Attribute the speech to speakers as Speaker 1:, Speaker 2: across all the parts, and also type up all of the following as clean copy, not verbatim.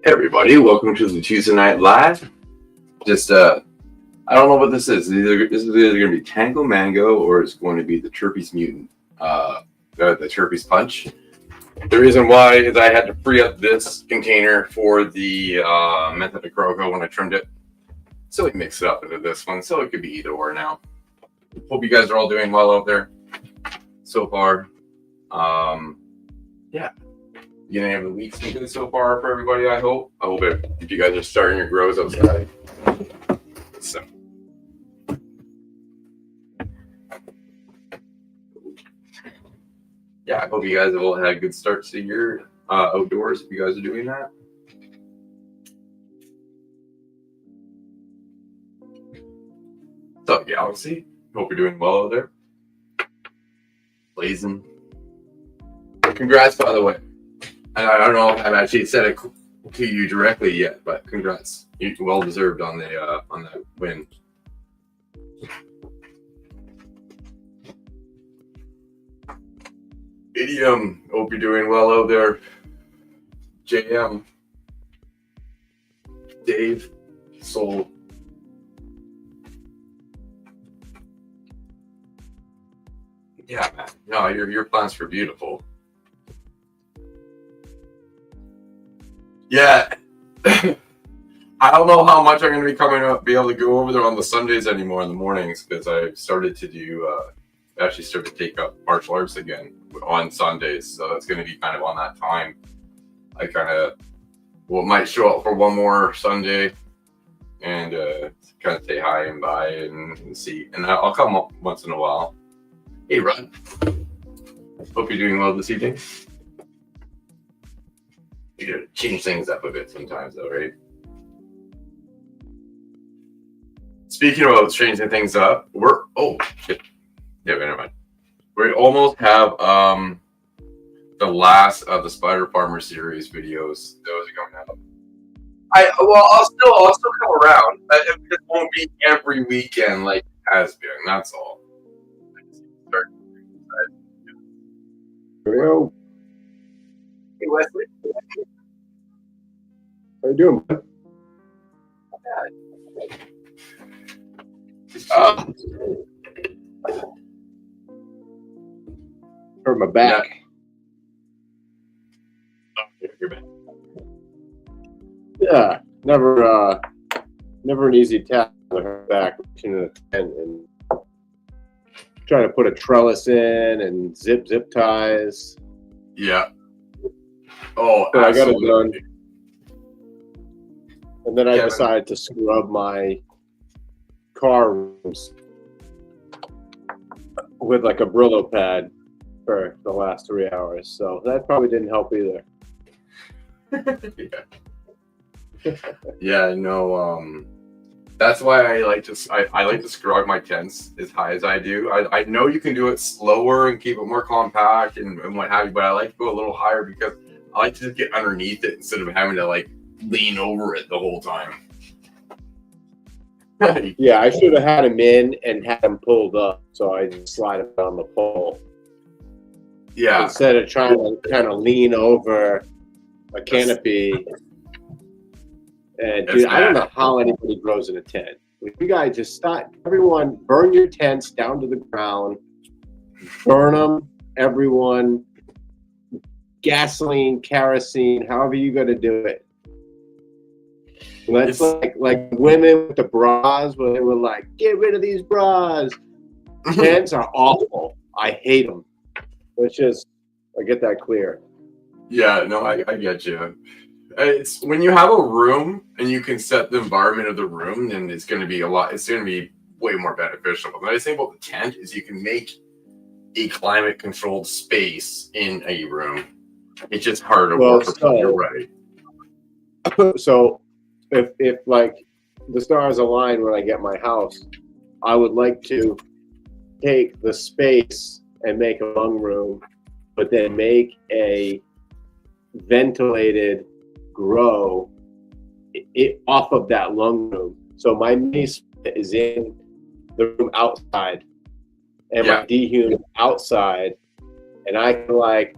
Speaker 1: Hey everybody, welcome to the Tuesday Night Live. I don't know what this is. This is either going to be Tango Mango or it's going to be the Terpes Mutant, the Terpes Punch. The reason why is I had to free up this container for the Method of Croco when I trimmed it. So we mix it up into this one, so it could be either or now. Hope you guys are all doing well out there so far. Yeah. Beginning of the week's been good so far for everybody, I hope. I hope if you guys are starting your grows outside. So. Yeah, I hope you guys have all had good starts to your outdoors if you guys are doing that. What's up, Galaxy? Hope you're doing well out there. Blazing. Congrats, by the way. I don't know if I've actually said it to you directly yet, but congrats. You're well deserved on that win. Idiom, hope you're doing well out there. JM, Dave, Soul. Yeah, man. No, your plants were beautiful. Yeah. I don't know how much I'm going to be able to go over there on the Sundays anymore in the mornings because I've started to take up martial arts again on Sundays. So it's going to be kind of on that time. I might show up for one more Sunday and kind of say hi and bye and see. And I'll come up once in a while. Hey, Run. Hope you're doing well this evening. You gotta change things up a bit sometimes, though, right? Speaking about changing things up, never mind. We almost have the last of the Spider Farmer series videos. Those are coming out. I'll still come around. It won't be every weekend like it has been. That's all.
Speaker 2: Hello.
Speaker 1: Hey, Wesley.
Speaker 2: How you doing, bud? Hurt my back.
Speaker 1: Yeah. You're back.
Speaker 2: Yeah, never an easy task to hurt back and trying to put a trellis in and zip ties.
Speaker 1: Yeah. Oh,
Speaker 2: so I got it
Speaker 1: absolutely.
Speaker 2: done. And then I decided to scrub my car rooms with like a Brillo pad for the last 3 hours. So that probably didn't help either.
Speaker 1: Yeah, no, that's why I like to scrub my tents as high as I do. I know you can do it slower and keep it more compact and what have you, but I like to go a little higher because I like to just get underneath it instead of having to like lean over it the whole time.
Speaker 2: Yeah, I should have had him in and had him pulled up, so I just slide him on the pole.
Speaker 1: Yeah.
Speaker 2: Instead of trying to kind of lean over a canopy. And dude, I don't know how anybody grows in a tent. You guys just start, everyone, burn your tents down to the ground. Burn them, everyone. Gasoline, kerosene, however you got to do it. That's like women with the bras where they were like, get rid of these bras. Tents are awful. I hate them. Let's just get that clear.
Speaker 1: Yeah, no, I get you. It's when you have a room and you can set the environment of the room, then it's going to be way more beneficial. But the nice thing about the tent is you can make a climate controlled space in a room. It's just hard to work for people. You're right.
Speaker 2: So if like the stars align when I get my house, I would like to take the space and make a lung room, but then make a ventilated grow it off of that lung room. So my mace is in the room outside and my dehume outside, and I can like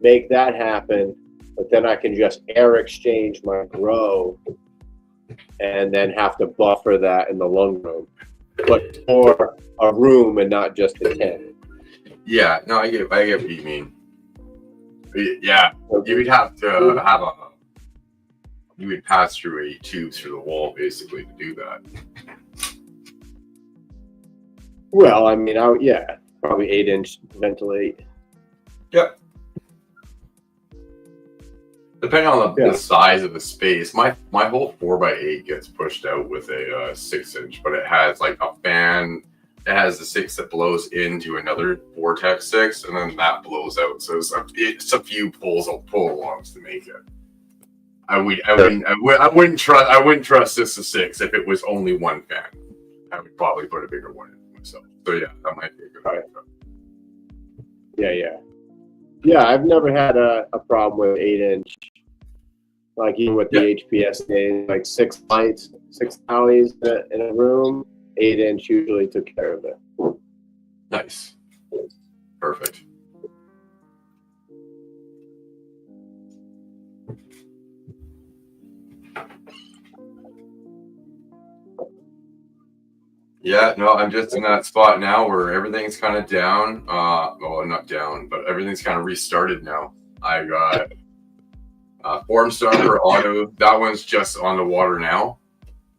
Speaker 2: make that happen but then I can just air exchange my grow and then have to buffer that in the lung room, but for a room and not just a tent.
Speaker 1: Yeah, no, I get what you mean. Yeah, you would have to have you would pass through a tube through the wall basically to do that.
Speaker 2: Well, I mean, probably 8-inch ventilate.
Speaker 1: Yep. Depending on the size of the space, my whole 4x8 gets pushed out with a 6-inch, but it has like a fan. It has the 6 that blows into another Vortex 6, and then that blows out. So it's a few pull-alongs to make it. I wouldn't trust this a 6 if it was only one fan. I would probably put a bigger one in myself. So yeah, that might be a good idea.
Speaker 2: Yeah, I've never had a problem with 8-inch. Like even with the HPS days, like 6 lights, 6 alleys in a room, 8-inch usually took care of it.
Speaker 1: Nice. Perfect. Yeah, no, I'm just in that spot now where everything's kind of down. Well, not down, but everything's kind of restarted now. I got Form Starter Auto. That one's just on the water now,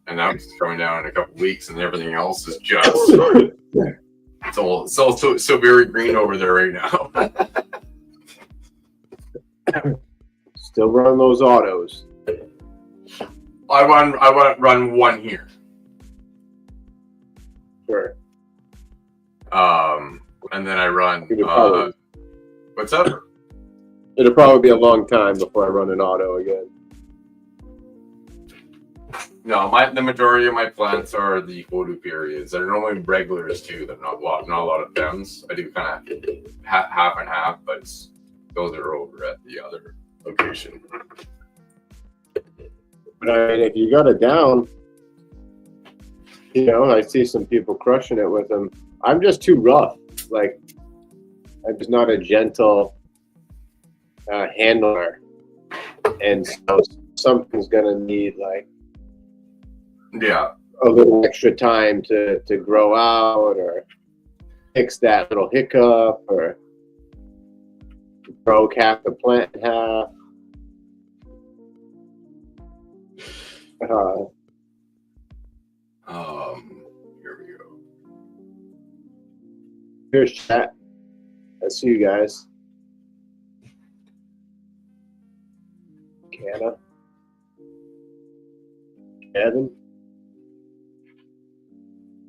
Speaker 1: and that's going down in a couple weeks, and everything else is just it's all so very green over there right now.
Speaker 2: Still run those autos.
Speaker 1: I want to run one here.
Speaker 2: Sure.
Speaker 1: And then I run. What's up?
Speaker 2: It'll probably be a long time before I run an auto again.
Speaker 1: No, the majority of my plants are the photo periods. They're normally regulars too. They're not a lot of stems. I do kind of half and half, but those are over at the other location.
Speaker 2: But I mean, if you got it down, I see some people crushing it with them. I'm just too rough. Like, I'm just not a gentle handler, and so something's gonna need like a little extra time to grow out or fix that little hiccup or broke half the plant in half.
Speaker 1: Here we go.
Speaker 2: Here's chat. I see you guys. Canna. Kevin.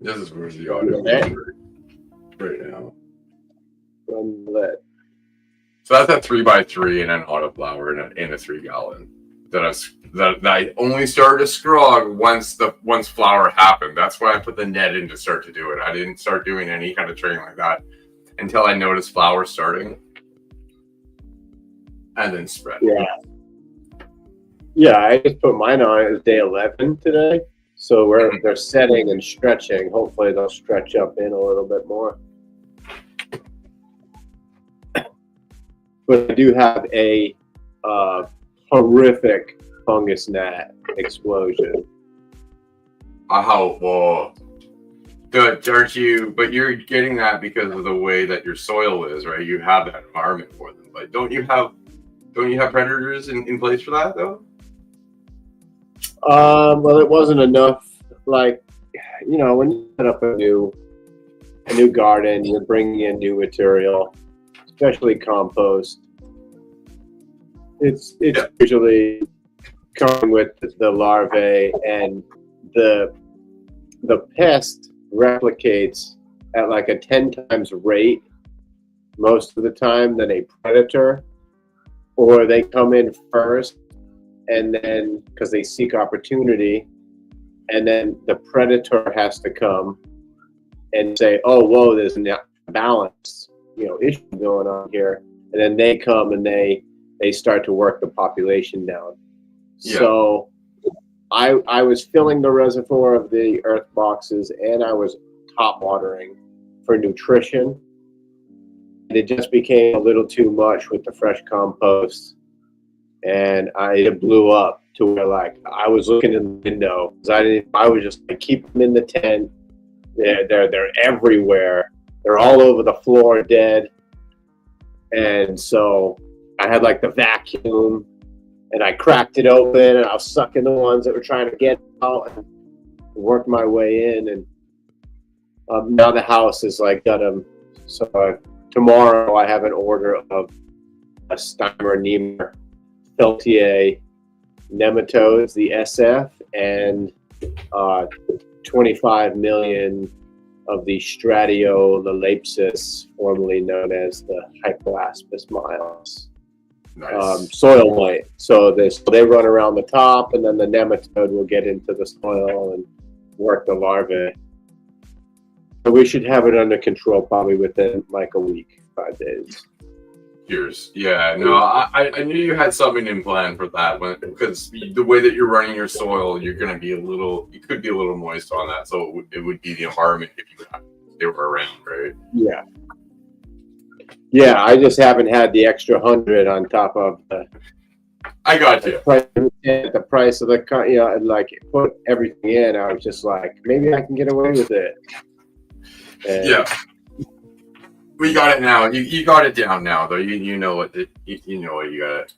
Speaker 1: This is where the audio is right now.
Speaker 2: Let.
Speaker 1: So that's a 3x3 and an autoflower in a 3-gallon. That I only started to scrog once flower happened. That's why I put the net in to start to do it. I didn't start doing any kind of training like that until I noticed flower starting, and then spread.
Speaker 2: Yeah, I just put mine on. It was day 11 today, so they're setting and stretching. Hopefully, they'll stretch up in a little bit more. But I do have a horrific fungus gnat explosion.
Speaker 1: Well, aren't you? But you're getting that because of the way that your soil is, right? You have that environment for them. But don't you have predators in place for that though?
Speaker 2: Well, it wasn't enough. Like, when you set up a new garden, you're bringing in new material, especially compost. It's usually coming with the larvae, and the pest replicates at like a 10 times rate most of the time than a predator, or they come in first and then because they seek opportunity, and then the predator has to come and say, oh, whoa, there's an imbalance, issue going on here, and then they come and they start to work the population down. Yeah. So I was filling the reservoir of the earth boxes, and I was top watering for nutrition. And it just became a little too much with the fresh compost. and it blew up to where like I was looking in the window because I was just like, keep them in the tent. They're everywhere. They're all over the floor, dead. And so I had like the vacuum, and I cracked it open, and I was sucking the ones that were trying to get out, and worked my way in. And now the house is like got them. So tomorrow I have an order of a Steimer Niemer Feltier nematodes, the SF, and 25 million of the Stratiolalapsis, formerly known as the Hypoaspis miles.
Speaker 1: Nice.
Speaker 2: Soil white. So they run around the top, and then the nematode will get into the soil and work the larvae. So we should have it under control probably within like a week, 5 days.
Speaker 1: Years. Yeah, no, I knew you had something in plan for that because the way that you're running your soil, you're going to be you could be a little moist on that. So it would be the environment if they were around, right?
Speaker 2: Yeah. Yeah, I just haven't had the extra 100 on top of
Speaker 1: I got you.
Speaker 2: The price of the, and like put everything in. I was just like, maybe I can get away with it. And
Speaker 1: yeah. We got it now. You got it down now, though. You know what you know what you got it.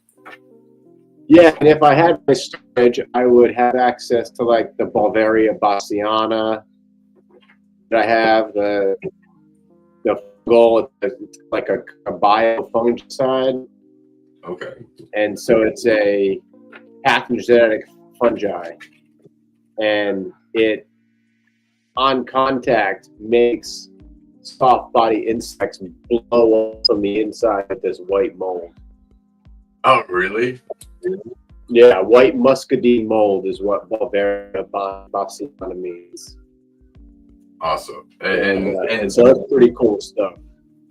Speaker 2: Yeah, and if I had my storage, I would have access to like the Bulgaria bassiana that I have, the fungal, it's like a biofungicide.
Speaker 1: Okay.
Speaker 2: And so it's a pathogenic fungi, and it on contact makes soft body insects blow up from the inside with this white mold.
Speaker 1: Oh, really?
Speaker 2: Yeah, white muscadine mold is what Bulgaria bassiana means.
Speaker 1: Awesome.
Speaker 2: And so that's pretty cool stuff.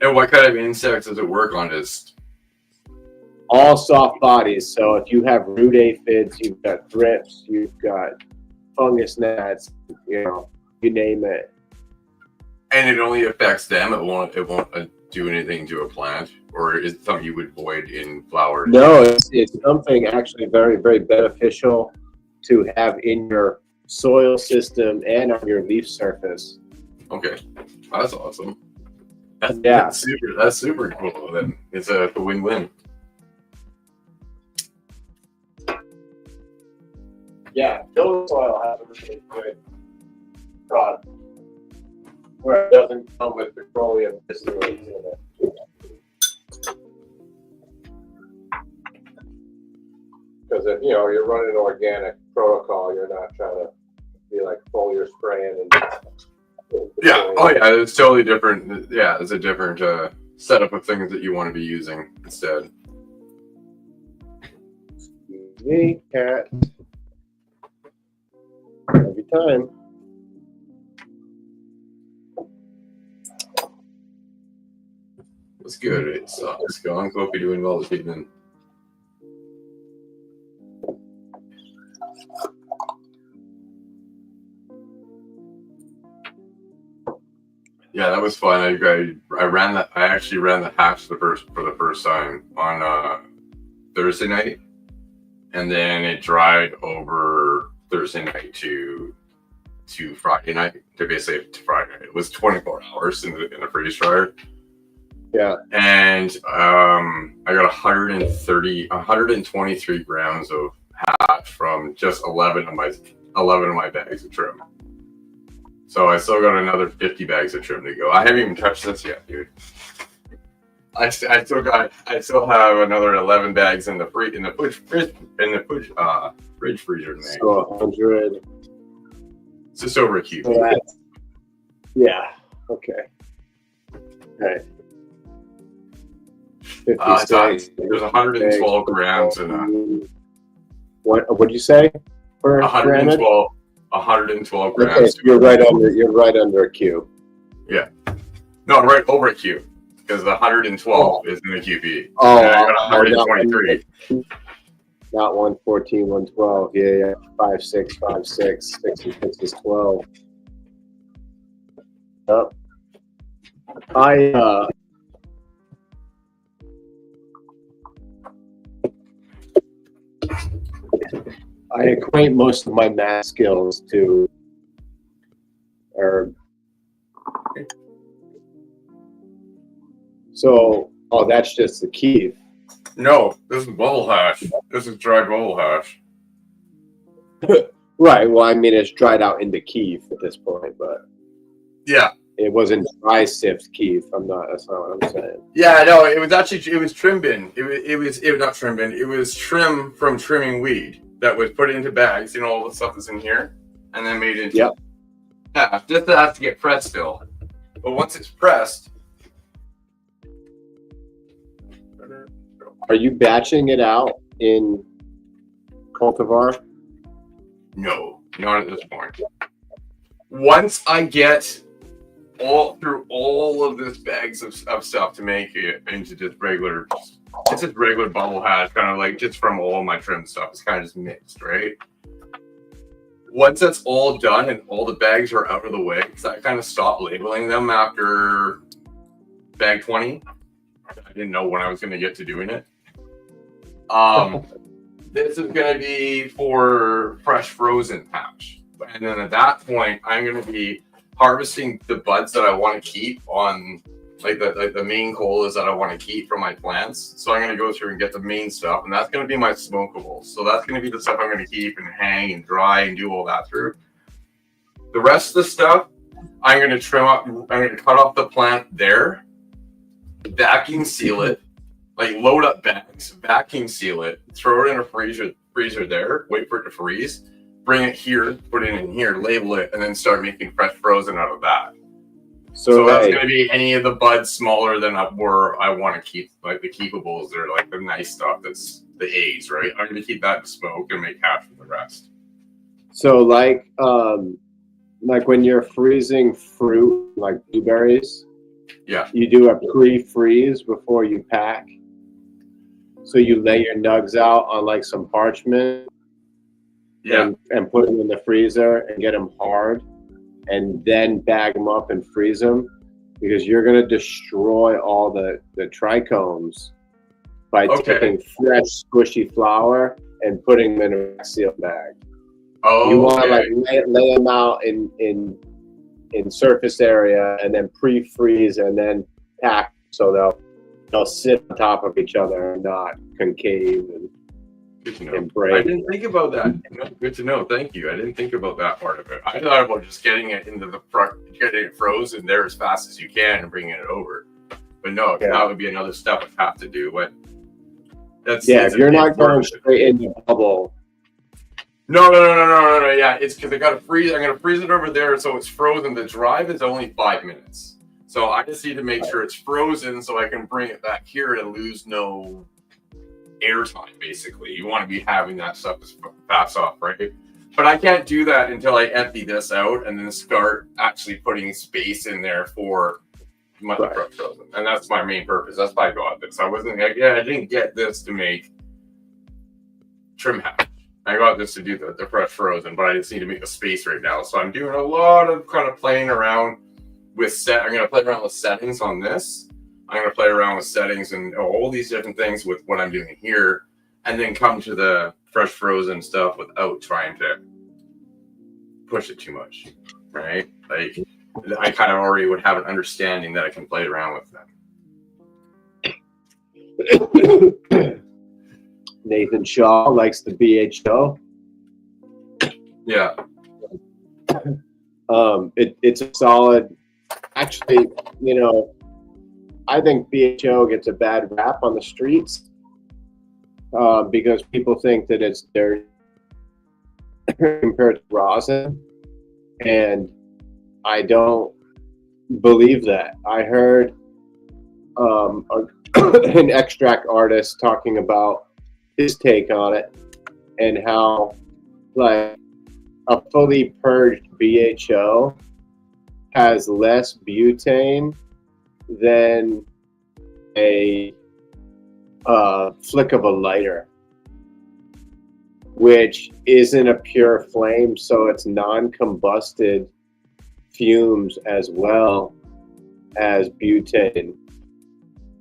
Speaker 1: And what kind of insects does it work on? Just
Speaker 2: all soft bodies. So if you have root aphids, you've got thrips, you've got fungus gnats, you name it.
Speaker 1: And it only affects them. It won't do anything to a plant, or is it something you would avoid in flowers?
Speaker 2: No, it's something actually very, very beneficial to have in your soil system and on your leaf surface.
Speaker 1: Okay, that's awesome.
Speaker 2: Yeah,
Speaker 1: That's super cool. Then it's a win-win.
Speaker 2: Yeah, tillage soil has a really good product where it doesn't come with petroleum distillates in it. Because if you're running organic protocol, you're not trying to be like foliar spraying and
Speaker 1: Yeah. Oh, yeah. It's totally different. Yeah, it's a different setup of things that you want to be using instead.
Speaker 2: Excuse me, cat. Every time.
Speaker 1: It's good. It's going. Hope you're doing well this evening. Yeah, that was fun. I actually ran the hatch for the first time on Thursday night, and then it dried over Thursday night to Friday night to basically to Friday night. It was 24 hours in the freeze dryer.
Speaker 2: Yeah.
Speaker 1: And I got 123 grams of hatch from just 11 of my bags of trim. So I still got another 50 bags of trim to go. I haven't even touched this yet, dude. I still have another 11 bags in the fridge freezer.
Speaker 2: So 100.
Speaker 1: It's just over a cube.
Speaker 2: So yeah. Okay. Okay.
Speaker 1: There's 112 grams in a.
Speaker 2: What'd you say? For
Speaker 1: 112 grams.
Speaker 2: Okay, so you're right under a Q.
Speaker 1: Yeah. No, right over a Q. Because the 112 is in the QP.
Speaker 2: Oh,
Speaker 1: and I got 123.
Speaker 2: Not 114, 112. Yeah. 5, 6, 5, 6. 6 and 6 is 12. Yep. I equate most of my math skills to herb. So, oh, that's just the keef.
Speaker 1: No, this is bubble hash. This is dried bubble hash.
Speaker 2: Right. Well, I mean, it's dried out into keef at this point, but
Speaker 1: Yeah.
Speaker 2: it wasn't dry sift keef. That's not what I'm saying.
Speaker 1: Yeah, no, it was trim bin. It was not trim bin. It was trim from trimming weed that was put into bags. You know, all the stuff that's in here, and then made into.
Speaker 2: Yep.
Speaker 1: Yeah, just that has to get pressed still. But once it's pressed.
Speaker 2: Are you batching it out in Cultivar?
Speaker 1: No, not at this point. Once I get through all of this bags of stuff to make it into just regular, it's just regular bubble hash, kind of like just from all my trim stuff. It's kind of just mixed, right? Once that's all done and all the bags are out of the way, because I kind of stopped labeling them after bag 20. I didn't know when I was going to get to doing it. This is going to be for fresh frozen hash. And then at that point, I'm going to be harvesting the buds that I want to keep on, like the main colas that I want to keep from my plants. So I'm going to go through and get the main stuff, and that's going to be my smokables. So that's going to be the stuff I'm going to keep and hang and dry and do all that through. The rest of the stuff, I'm going to trim up. I'm going to cut off the plant there, vacuum seal it, like load up bags, vacuum seal it, throw it in a freezer there, wait for it to freeze, bring it here, put it in here, label it, and then start making fresh frozen out of that. So that's going to be any of the buds smaller than where I want to keep, like the keepables. They're like the nice stuff that's the A's, right? I'm going to keep that to smoke and make hash with the rest.
Speaker 2: So like when you're freezing fruit, like blueberries,
Speaker 1: yeah,
Speaker 2: you do a pre-freeze before you pack. So you lay your nugs out on like some parchment, and put them in the freezer and get them hard, and then bag them up and freeze them, because you're going to destroy all the trichomes by taking fresh squishy flour and putting them in a sealed bag.
Speaker 1: Oh,
Speaker 2: you want to like lay them out in surface area and then pre-freeze and then pack so they'll sit on top of each other and not concave and break.
Speaker 1: I didn't think about that. Good to know. Thank you. I didn't think about that part of it. I thought about just getting it into the front, getting it frozen there as fast as you can and bringing it over. But no, that would be another step I have to do. But that's
Speaker 2: if you're not going straight in the bubble.
Speaker 1: No. Yeah, it's because I got to freeze. I'm gonna freeze it over there so it's frozen. The drive is only 5 minutes. So I just need to make sure it's frozen so I can bring it back here and lose no airtime, basically. You want to be having that stuff as fast off, right? But I can't do that until I empty this out and then start actually putting space in there for my fresh frozen. And that's my main purpose. That's why I got this. I didn't get this to make trim hash. I got this to do the fresh frozen, but I just need to make the space right now. So I'm doing a lot of kind of playing around with I'm going to play around with settings on this. I'm going to play around with settings and all these different things with what I'm doing here, and then come to the fresh frozen stuff without trying to push it too much, right? Like I kind of already would have an understanding that I can play around with them.
Speaker 2: Nathan Shaw likes the BHO.
Speaker 1: Yeah.
Speaker 2: It's a solid. Actually, I think BHO gets a bad rap on the streets because people think that it's dirty compared to rosin, and I don't believe that. I heard an extract artist talking about his take on it and how like a fully purged BHO has less butane than a flick of a lighter, which isn't a pure flame, so it's non-combusted fumes as well as butane.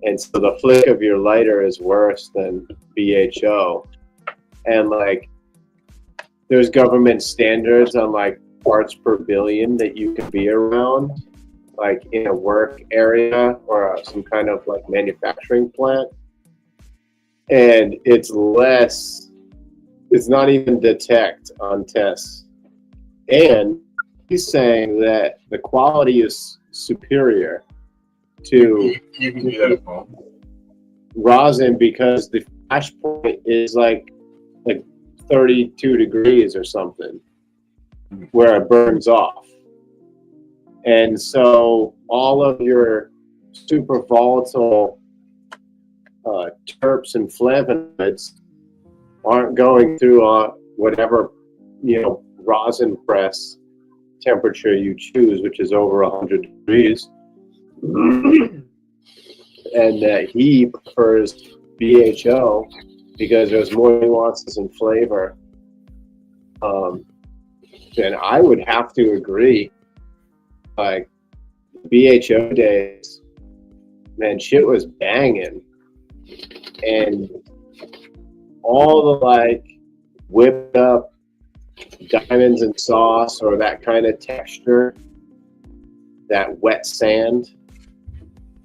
Speaker 2: And so the flick of your lighter is worse than BHO. And like there's government standards on like parts per billion that you can be around, like in a work area or some kind of like manufacturing plant. And it's not even detect on tests. And he's saying that the quality is superior to
Speaker 1: you can do that at home.
Speaker 2: rosin because the flash point is like 32 degrees or something where it burns off. And so all of your super volatile terps and flavonoids aren't going through whatever, rosin press temperature you choose, which is over 100 degrees. And that he prefers BHO because there's more nuances in flavor. Then I would have to agree. Like BHO days, man, shit was banging, and all the like whipped up diamonds and sauce or that kind of texture, that wet sand,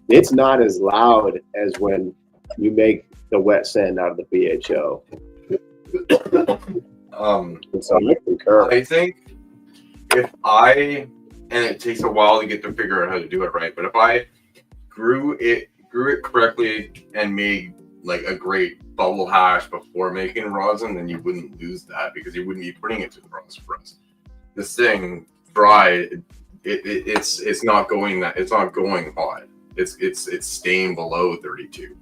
Speaker 2: it's not as loud as when you make the wet sand out of the BHO. So I concur.
Speaker 1: I think and it takes a while to get to figure out how to do it right, but if I grew it correctly and made like a great bubble hash before making rosin, then you wouldn't lose that because you wouldn't be putting it to the rosin press. This thing dried, it's not going hot. It's staying below 32.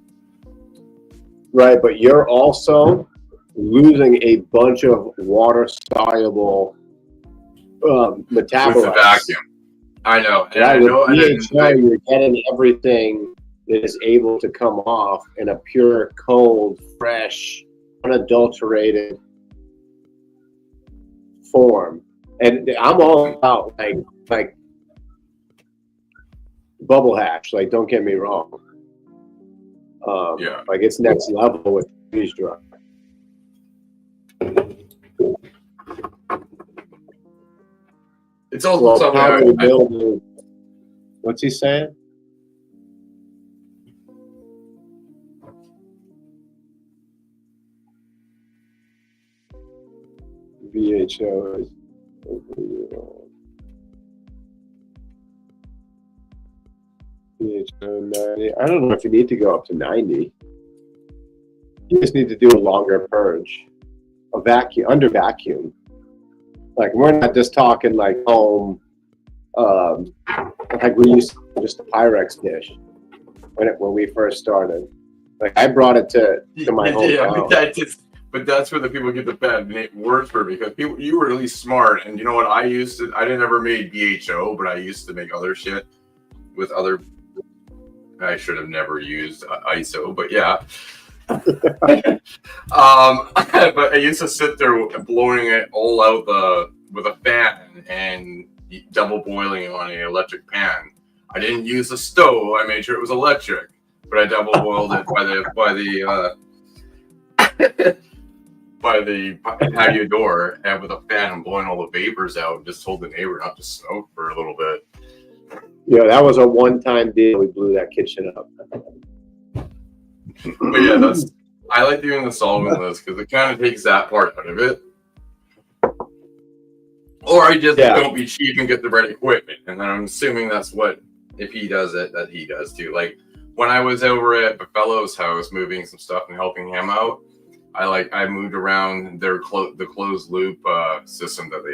Speaker 2: Right, but you're also losing a bunch of water soluble metabolites.
Speaker 1: With the vacuum. I know. And
Speaker 2: yeah,
Speaker 1: I know.
Speaker 2: With BHO, you're getting everything that is able to come off in a pure, cold, fresh, unadulterated form. And I'm all about like bubble hash. Like, don't get me wrong.
Speaker 1: Yeah.
Speaker 2: Like it's next level with freeze dry.
Speaker 1: It's also something.
Speaker 2: What's he saying? BHO is BHO 90. I don't know if you need to go up to 90. You just need to do a longer purge, under vacuum. Like we're not just talking like home, like we used to just a Pyrex dish when we first started. Like I brought it to my hometown.
Speaker 1: Yeah, but that's where the people get the bad words for, because you were really smart. And you know what? I never made BHO, but I used to make other shit with other. I should have never used ISO, but yeah. But I used to sit there blowing it all out with a fan and double boiling it on an electric pan. I didn't use a stove. I made sure it was electric, but I double boiled it by the patio door and with a fan and blowing all the vapors out, and just told the neighbor not to smoke for a little bit.
Speaker 2: Yeah, that was a one-time deal. We blew that kitchen up.
Speaker 1: But yeah, I like doing the solventless because it kind of takes that part out of it. Or I just don't be cheap and get the right equipment. And then I'm assuming that's what, if he does it, that he does too. Like when I was over at Buffalo's house moving some stuff and helping him out, I moved around the closed loop system that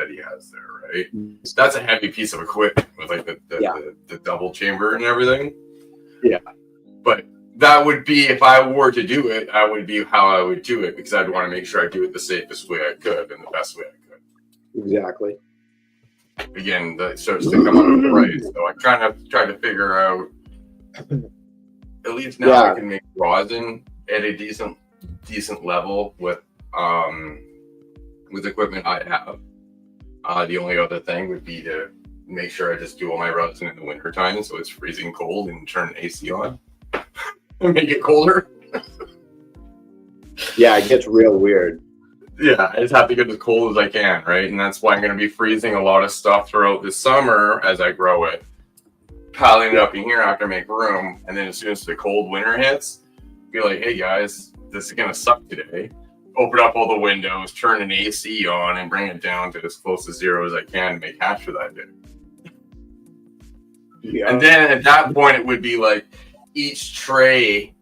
Speaker 1: he has there, right? That's a heavy piece of equipment with like the double chamber and everything.
Speaker 2: Yeah.
Speaker 1: But that would be, if I were to do it, that would be how I would do it, because I'd want to make sure I do it the safest way I could and the best way I could.
Speaker 2: Exactly.
Speaker 1: Again, that starts to come up with the right. So I kind of tried to figure out, at least now I can make rosin at a decent level with equipment I have. The only other thing would be to make sure I just do all my rosin in the winter time, so it's freezing cold, and turn AC on and make it colder.
Speaker 2: Yeah, it gets real weird.
Speaker 1: Yeah, I just have to get as cold as I can, right? And that's why I'm going to be freezing a lot of stuff throughout the summer as I grow it, piling it up in here after I make room, and then as soon as the cold winter hits, be like, hey guys, this is going to suck today. Open up all the windows, turn an AC on, and bring it down to as close to zero as I can to make hash for that day. Yeah. And then at that point, it would be like each tray,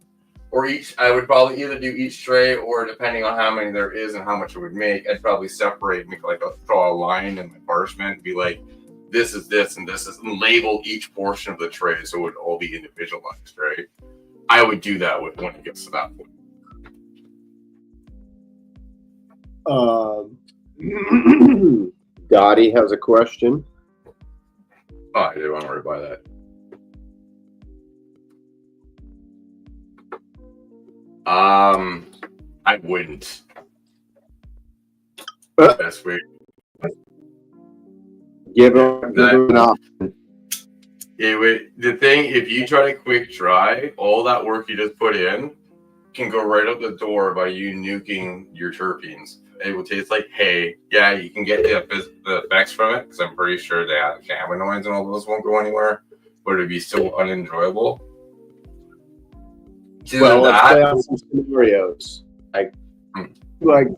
Speaker 1: I would probably either do each tray, or depending on how many there is and how much it would make, I'd probably separate, draw a line in my parchment, and be like, this is this and this is, and label each portion of the tray so it would all be individualized, right? I would do that when it gets to that point.
Speaker 2: Dottie has a question.
Speaker 1: Oh, I didn't want to reply that. I wouldn't. Best way.
Speaker 2: Give her an option.
Speaker 1: The thing, if you try to quick dry, all that work you just put in can go right out the door by you nuking your terpenes. It will taste like hay. Yeah, you can get the effects from it, because I'm pretty sure the cannabinoids and all those won't go anywhere, but it'd be still unenjoyable.
Speaker 2: Well, let's play out some scenarios. I like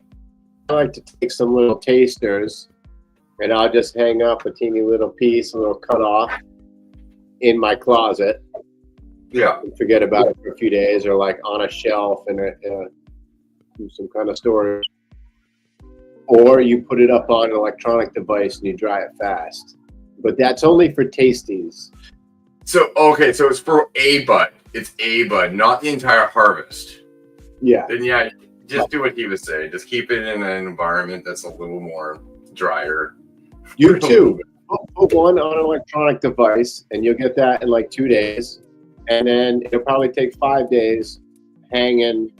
Speaker 2: to take some little tasters, and I'll just hang up a teeny little piece, a little cut off, in my closet.
Speaker 1: Yeah.
Speaker 2: And forget about it for a few days, or like on a shelf in some kind of storage. Or you put it up on an electronic device and you dry it fast. But that's only for tasties.
Speaker 1: So it's for a bud. It's a bud, not the entire harvest.
Speaker 2: Yeah.
Speaker 1: Then yeah, just do what he was saying. Just keep it in an environment that's a little more drier.
Speaker 2: You too. Put one on an electronic device, and you'll get that in like 2 days. And then it'll probably take 5 days hanging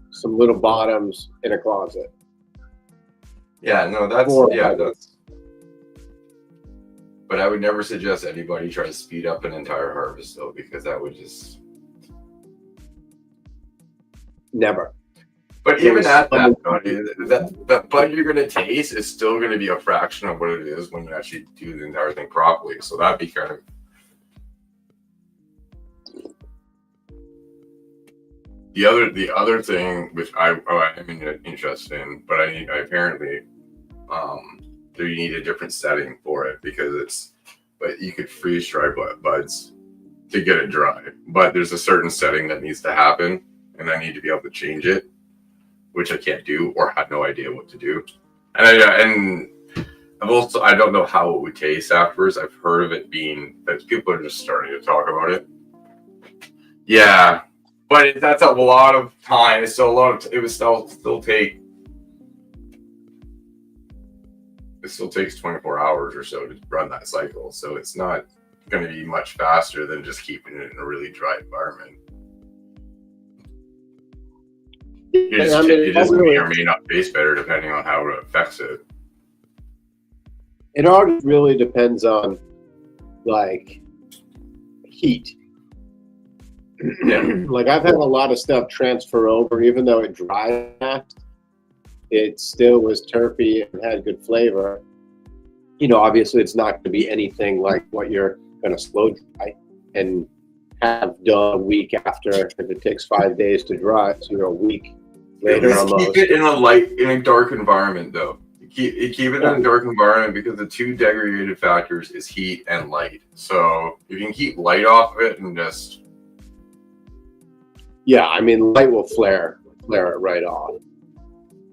Speaker 2: some little bottoms in a closet.
Speaker 1: Yeah, no, that's. But I would never suggest anybody try to speed up an entire harvest, though, because that would just
Speaker 2: never.
Speaker 1: But even at that bud you're going to taste is still going to be a fraction of what it is when you actually do the entire thing properly. So that'd be kind of. The other thing, which I'm interested in, but I apparently you need a different setting for it, because but you could freeze dry buds to get it dry, but there's a certain setting that needs to happen, and I need to be able to change it, which I can't do or have no idea what to do. And I don't know how it would taste afterwards. I've heard of it being that people are just starting to talk about it. Yeah. But that's a lot of time. It's still a lot of. It still takes 24 hours or so to run that cycle. So it's not going to be much faster than just keeping it in a really dry environment. It just may or may not taste better depending on how it affects it.
Speaker 2: It all really depends on like heat.
Speaker 1: Yeah.
Speaker 2: Like I've had a lot of stuff transfer over, even though it dried fast, it still was terpy and had good flavor. You know, obviously it's not going to be anything like what you're going to slow dry and have done a week after. If it takes 5 days to dry, so you're a week later almost.
Speaker 1: Keep it in a dark environment, though. Keep it in a dark environment, because the two degraded factors is heat and light. So you can keep light off of it and just.
Speaker 2: Yeah, I mean, light will flare it right off.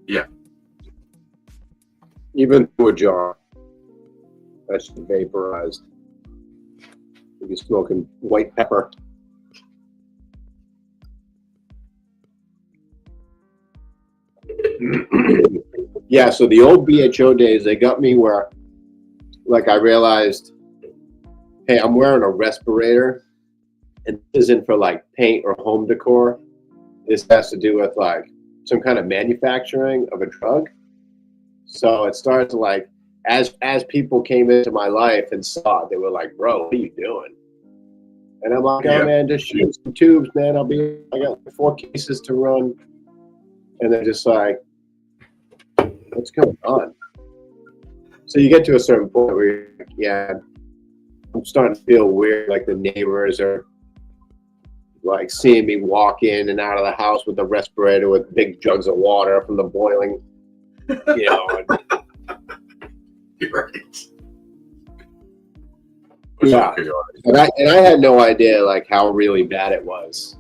Speaker 1: Yeah.
Speaker 2: Even through a jar. That's vaporized. You'll be smoking white pepper. Yeah, so the old BHO days, they got me where, like, I realized, hey, I'm wearing a respirator, and this isn't for like paint or home decor. This has to do with like some kind of manufacturing of a drug. So it started to like, as people came into my life and saw it, they were like, bro, what are you doing? And I'm like, oh man, just shoot some tubes, man. I got 4 cases to run. And they're just like, what's going on? So you get to a certain point where you're like, yeah, I'm starting to feel weird. Like the neighbors are like seeing me walk in and out of the house with a respirator with big jugs of water from the boiling, you know.
Speaker 1: You're right.
Speaker 2: Yeah, and I had no idea like how really bad it was,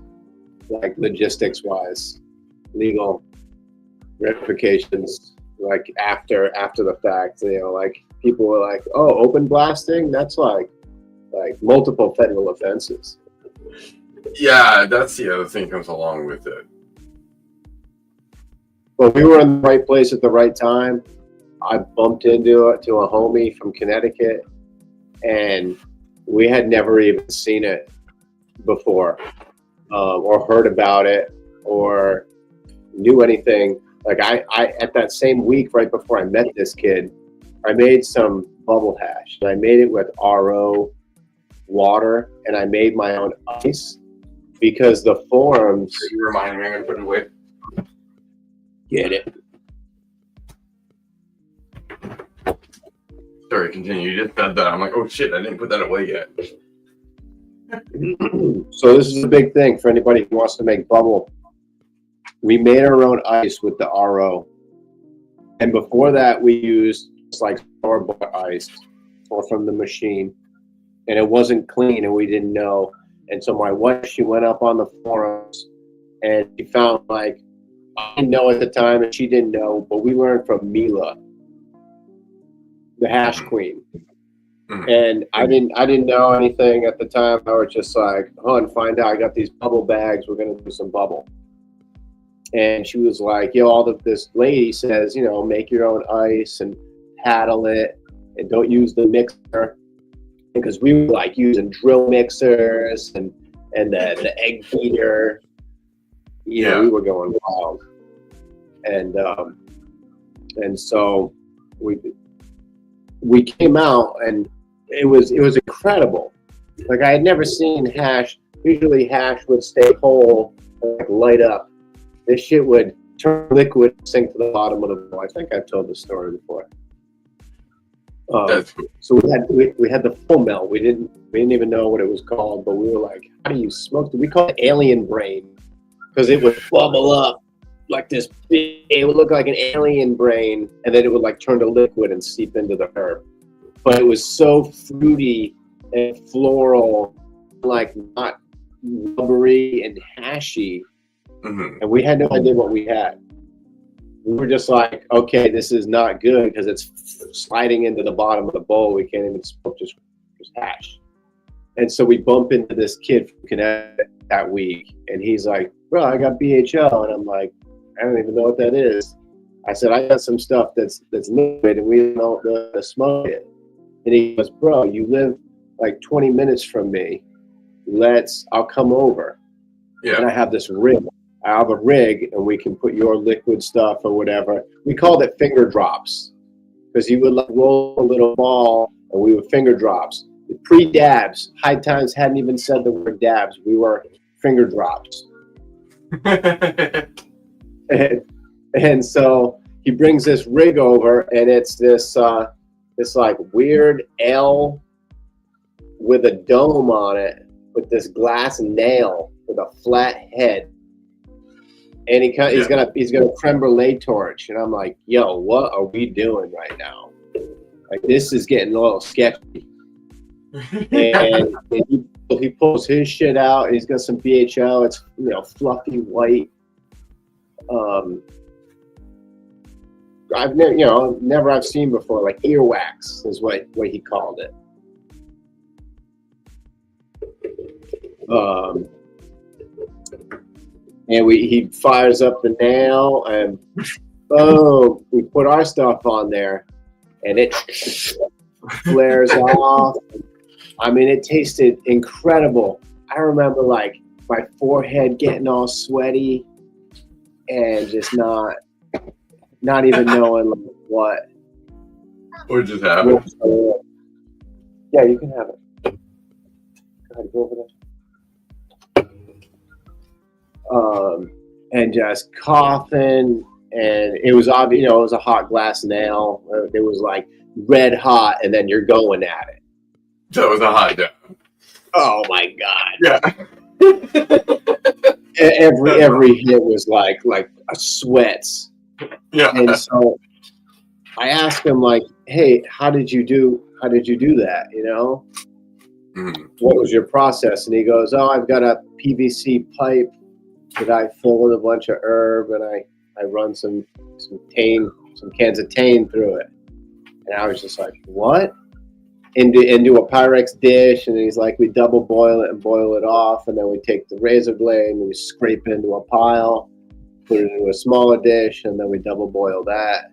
Speaker 2: like logistics wise, legal ramifications, like after the fact. You know, like people were like, "Oh, open blasting? That's like multiple federal offenses."
Speaker 1: Yeah, that's the other thing comes along with it.
Speaker 2: But we were in the right place at the right time. I bumped into a homie from Connecticut, and we had never even seen it before, or heard about it, or knew anything. Like I at that same week, right before I met this kid, I made some bubble hash, and I made it with RO water, and I made my own ice because the forums.
Speaker 1: You remind me, I'm gonna put it away.
Speaker 2: Get it?
Speaker 1: Sorry, continue. You just said that. I'm like, oh shit, I didn't put that away yet.
Speaker 2: So this is a big thing for anybody who wants to make bubble. We made our own ice with the RO, and before that we used just like store-bought ice or from the machine, and it wasn't clean, and we didn't know. And so my wife, she went up on the forums, and she found like, I didn't know at the time, and she didn't know, but we learned from Mila, the hash queen. And I didn't know anything at the time. I was just like, "Hon, find out. I got these bubble bags. We're gonna do some bubble." And she was like, "Yo, this lady says, you know, make your own ice and paddle it, and don't use the mixer." Because we were like using drill mixers and the egg beater. You know, we were going wild. And so we came out, and it was incredible. Like I had never seen hash. Usually hash would stay whole and like light up. This shit would turn liquid, sink to the bottom of the bowl. I think I've told this story before.
Speaker 1: That's cool.
Speaker 2: So we had the full melt. We didn't even know what it was called, but we were like, how do you smoke it? We call it alien brain because it would bubble up like this big, it would look like an alien brain, and then it would like turn to liquid and seep into the herb. But it was so fruity and floral, like not rubbery and hashy. And we had no idea what we had. We were just like, okay, this is not good because it's sliding into the bottom of the bowl. We can't even smoke just hash. And so we bump into this kid from Connecticut that week, and he's like, "Bro, I got BHL," and I'm like, "I don't even know what that is." I said, "I got some stuff that's liquid, and we don't know how to smoke it." And he goes, "Bro, you live like 20 minutes from me. I'll come over."
Speaker 1: Yeah.
Speaker 2: And I have this rig. I have a rig, and we can put your liquid stuff or whatever. We called it finger drops because you would like roll a little ball, and we would finger drops. Pre-dabs. High Times hadn't even said the word dabs. We were finger drops. and so he brings this rig over, and it's this like weird L with a dome on it, with this glass nail with a flat head. And he's got a creme brulee torch, and I'm like, "Yo, what are we doing right now? Like this is getting a little sketchy." And he pulls his shit out, and he's got some BHL. It's fluffy white. I've never seen before, like earwax is what he called it. And he fires up the nail, and boom, we put our stuff on there, and it flares off. I mean, it tasted incredible. I remember like my forehead getting all sweaty and just not even knowing like, what.
Speaker 1: Or just have it.
Speaker 2: Yeah, you can have it. Go ahead, go over there. And just coughing and it was obvious, it was a hot glass nail. It was like red hot, and then you're going at it.
Speaker 1: That was a hot day.
Speaker 2: Oh my god!
Speaker 1: Yeah.
Speaker 2: Every hit was like a sweats.
Speaker 1: Yeah.
Speaker 2: And so I asked him, like, hey, how did you do that? What was your process? And he goes, oh, I've got a PVC pipe that I fill with a bunch of herb, and I run some cans of tane through it. And I was just like, what? Into a Pyrex dish, and he's like, we double boil it and boil it off, and then we take the razor blade and we scrape it into a pile, put it into a smaller dish, and then we double boil that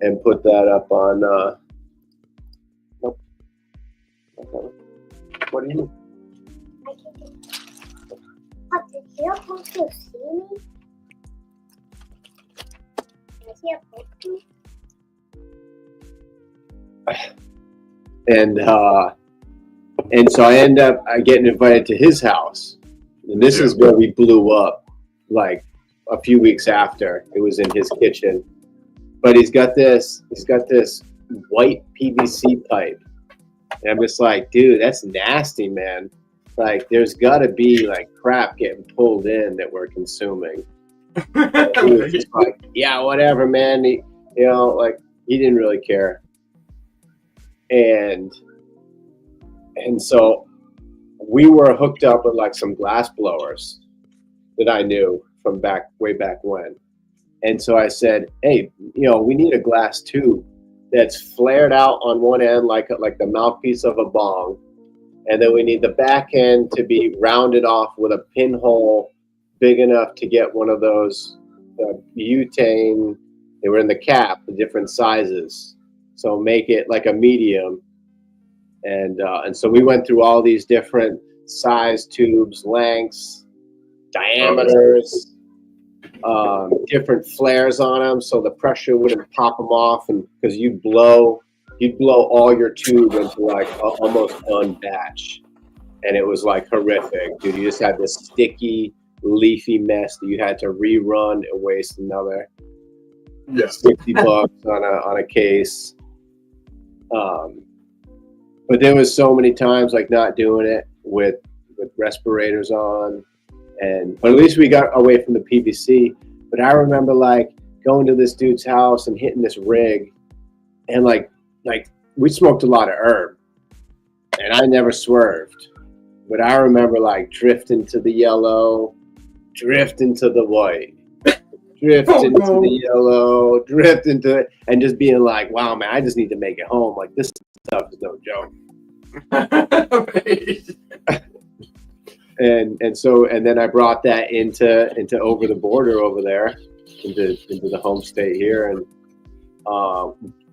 Speaker 2: and put that up on what do you mean?
Speaker 3: Did you supposed to see me? Is he supposed to?
Speaker 2: And so I end up getting invited to his house, and this is where we blew up. Like a few weeks after, it was in his kitchen, but he's got this white PVC pipe, and I'm just like, dude, that's nasty, man. Like, there's got to be like crap getting pulled in that we're consuming. He was just like, yeah, whatever, man. He didn't really care. And so we were hooked up with like some glass blowers that I knew from way back when. And so I said, hey, we need a glass tube that's flared out on one end like the mouthpiece of a bong. And then we need the back end to be rounded off with a pinhole big enough to get one of those butane. They were in the cap, the different sizes. So make it like a medium. And so we went through all these different size tubes, lengths, diameters, different flares on them, so the pressure wouldn't pop them off, and because you'd blow all your tube into like almost done batch, and it was like horrific, dude. You just had this sticky, leafy mess that you had to rerun and waste another $60 on a case. But there was so many times like not doing it with respirators on, but at least we got away from the PVC. But I remember like going to this dude's house and hitting this rig, and like we smoked a lot of herb, and I never swerved. But I remember like drifting to the yellow, drifting to the white, drifting to the yellow, drifting to it, and just being like, wow, man, I just need to make it home. Like, this stuff is no joke. and then I brought that into over the border over there, into the home state here, and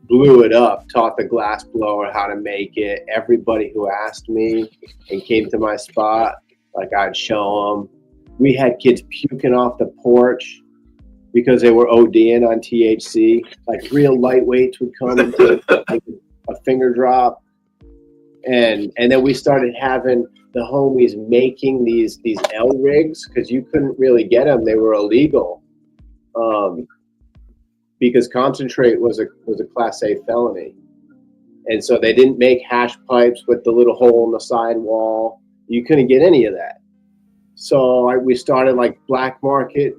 Speaker 2: blew it up, taught the glass blower how to make it. Everybody who asked me and came to my spot, like, I'd show them. We had kids puking off the porch because they were ODing on THC. Like, real lightweights would come into like a finger drop. And then we started having the homies making these L rigs, because you couldn't really get them. They were illegal. Because concentrate was a Class A felony. And so they didn't make hash pipes with the little hole in the sidewall. You couldn't get any of that. So we started like black market.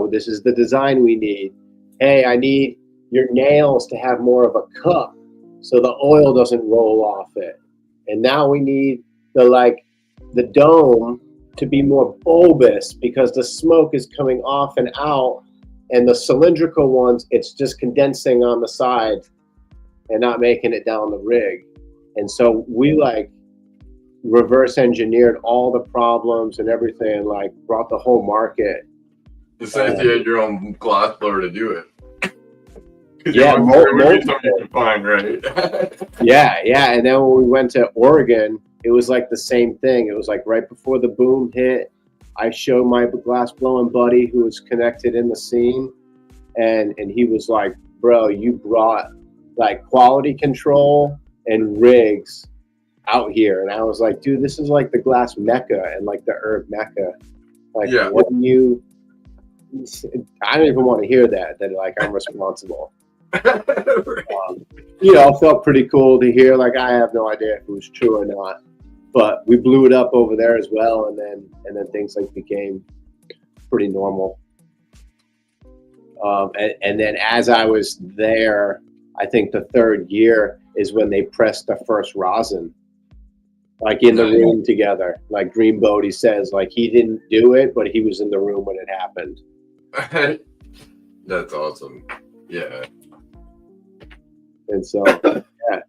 Speaker 2: This is the design we need. Hey, I need your nails to have more of a cup so the oil doesn't roll off it. And now we need the dome to be more bulbous, because the smoke is coming off and out, and the cylindrical ones, it's just condensing on the side and not making it down the rig. And so we like reverse engineered all the problems and everything, like brought the whole market.
Speaker 1: It's nice you had your own glass blower to do it.
Speaker 2: Yeah,
Speaker 1: fine, right?
Speaker 2: yeah. And then when we went to Oregon, it was like the same thing. It was like right before the boom hit. I showed my glass blowing buddy who was connected in the scene, and he was like, bro, you brought like quality control and rigs out here. And I was like, dude, this is like the glass mecca and like the herb mecca. Like, I don't even want to hear that like I'm responsible.
Speaker 1: Right.
Speaker 2: You know, felt pretty cool to hear. Like I have no idea if it was true or not, but we blew it up over there as well, and then things like became pretty normal. And then as I was there, I think the third year is when they pressed the first rosin, like in the room together. Like Green Bodie says, like he didn't do it, but he was in the room when it happened.
Speaker 1: That's awesome. Yeah.
Speaker 2: And so, yeah.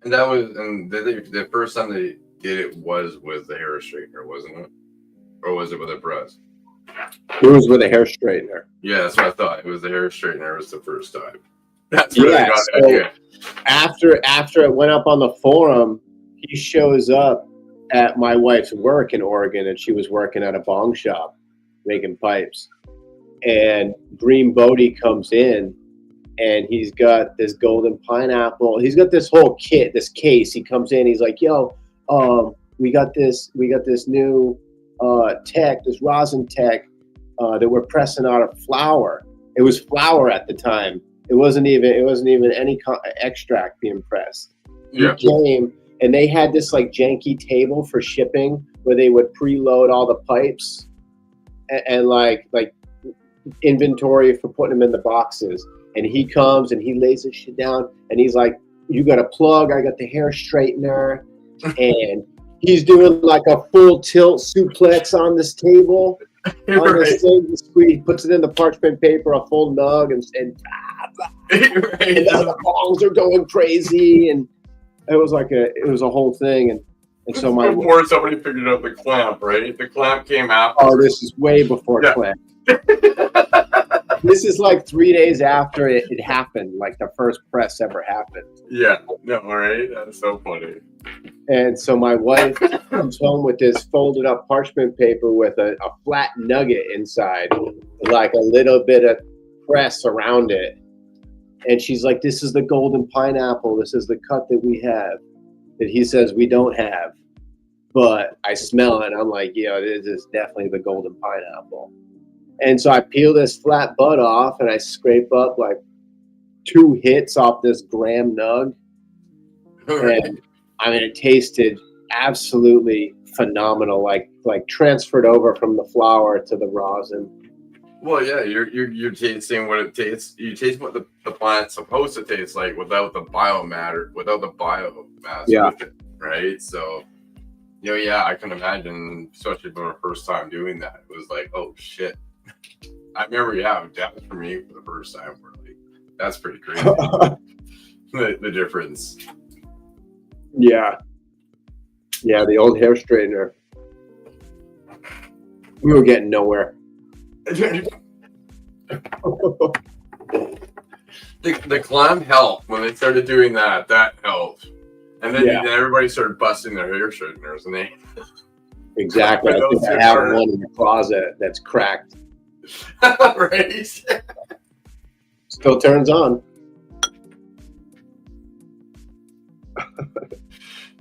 Speaker 1: And that was, and the first time they did it was with the hair straightener, wasn't it? Or was it with a press?
Speaker 2: It was with a hair straightener.
Speaker 1: Yeah, that's what I thought. It was the hair straightener. It was the first time. That's where they got
Speaker 2: so
Speaker 1: that idea.
Speaker 2: After it went up on the forum, he shows up at my wife's work in Oregon, and she was working at a bong shop making pipes. And Green Bodie comes in, and he's got this golden pineapple. He's got this whole kit, this case. He comes in, he's like, "Yo, we got this new tech, this rosin tech that we're pressing out of flour. It was flour at the time. It wasn't even any extract being pressed."
Speaker 1: Yeah.
Speaker 2: He came, and they had this like janky table for shipping where they would preload all the pipes and like inventory for putting them in the boxes. And he comes and he lays this shit down, and he's like, "You got a plug? I got the hair straightener." And he's doing like a full tilt suplex on this table. On this thing, he puts it in the parchment paper, a full nug, and the bongs are going crazy, and it was a whole thing. And so
Speaker 1: before somebody figured out the clamp, right? The clamp came after.
Speaker 2: Oh, this is way before clamp. This is like 3 days after it happened, like the first press ever happened.
Speaker 1: Yeah, no, all right, that's so funny.
Speaker 2: And so my wife comes home with this folded up parchment paper with a flat nugget inside, like a little bit of press around it. And she's like, "This is the golden pineapple. This is the cut that we have, that he says we don't have." But I smell it, and I'm like, "Yeah, this is definitely the golden pineapple." And so I peel this flat bud off, and I scrape up like 2 hits off this gram nug. And I mean, it tasted absolutely phenomenal, like transferred over from the flour to the rosin.
Speaker 1: Well, yeah, you're tasting what it tastes. You taste what the plant's supposed to taste like without the biomatter, without the biomass with it, right? So, you know, yeah, I can imagine, especially for the first time doing that, it was like, oh shit. I remember, yeah, that was for me for the first time. We're like, that's pretty crazy. the difference.
Speaker 2: Yeah, the old hair straightener. We were getting nowhere.
Speaker 1: The clam helped when they started doing that. That helped, and then everybody started busting their hair straighteners, and they
Speaker 2: exactly. I think I have one in the closet that's cracked.
Speaker 1: Right.
Speaker 2: Still turns on.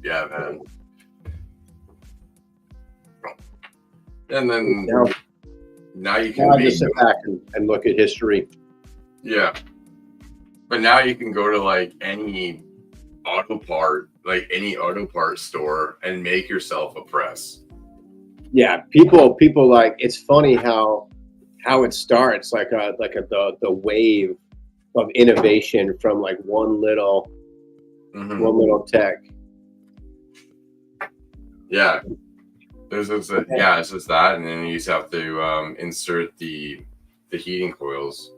Speaker 1: Yeah, man. And then now you can
Speaker 2: just sit back and look at history.
Speaker 1: Yeah. But now you can go to like any auto part store and make yourself a press. Yeah,
Speaker 2: people like, it's funny how it starts, like the wave of innovation from like one little tech.
Speaker 1: Yeah. It's just that, and then you just have to insert the heating coils.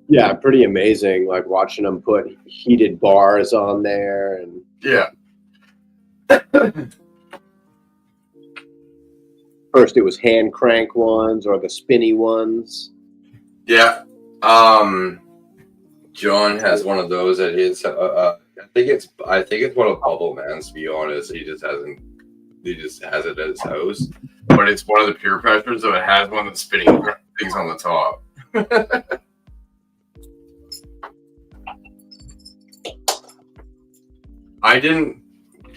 Speaker 2: Yeah, pretty amazing. Like watching them put heated bars on there, and first it was hand crank ones or the spinny ones. Yeah.
Speaker 1: John has one of those at his. I think it's one of Bubble Man's. To be honest, he just has it at his house, but it's one of the peer pressures, so it has one of the spinning things on the top.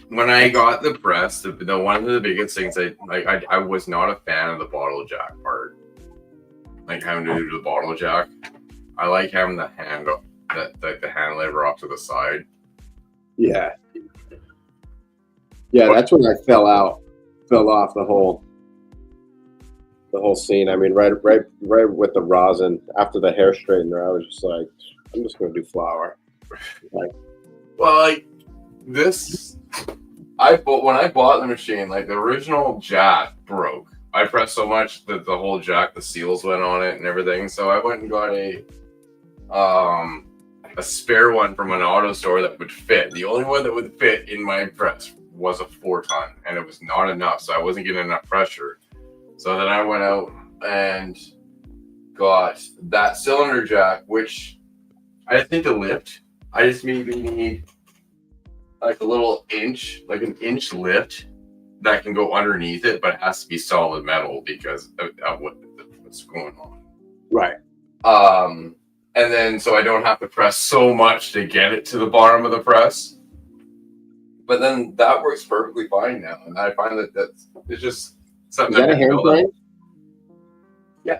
Speaker 1: When I got the press, the one of the biggest things I was not a fan of the bottle jack part. like having to do the bottle jack. I like having the handle, the hand lever off to the side.
Speaker 2: Yeah. Yeah, that's when I fell off the whole scene. I mean, right with the rosin after the hair straightener, I was just like, I'm just gonna do flour. Like,
Speaker 1: well, like this, when I bought the machine, like the original jack broke. I pressed so much that the whole jack, the seals went on it and everything. So I went and got a spare one from an auto store that would fit. The only one that would fit in my press was a 4-ton, and it was not enough, so I wasn't getting enough pressure. So then I went out and got that cylinder jack, which I just need to lift. I just maybe need like an inch lift that can go underneath it, but it has to be solid metal because of what's going on.
Speaker 2: right.
Speaker 1: And then so I don't have to press so much to get it to the bottom of the press. But then that works perfectly fine now, and I find that it's just something.
Speaker 2: Is that a hand frame?
Speaker 1: Yeah,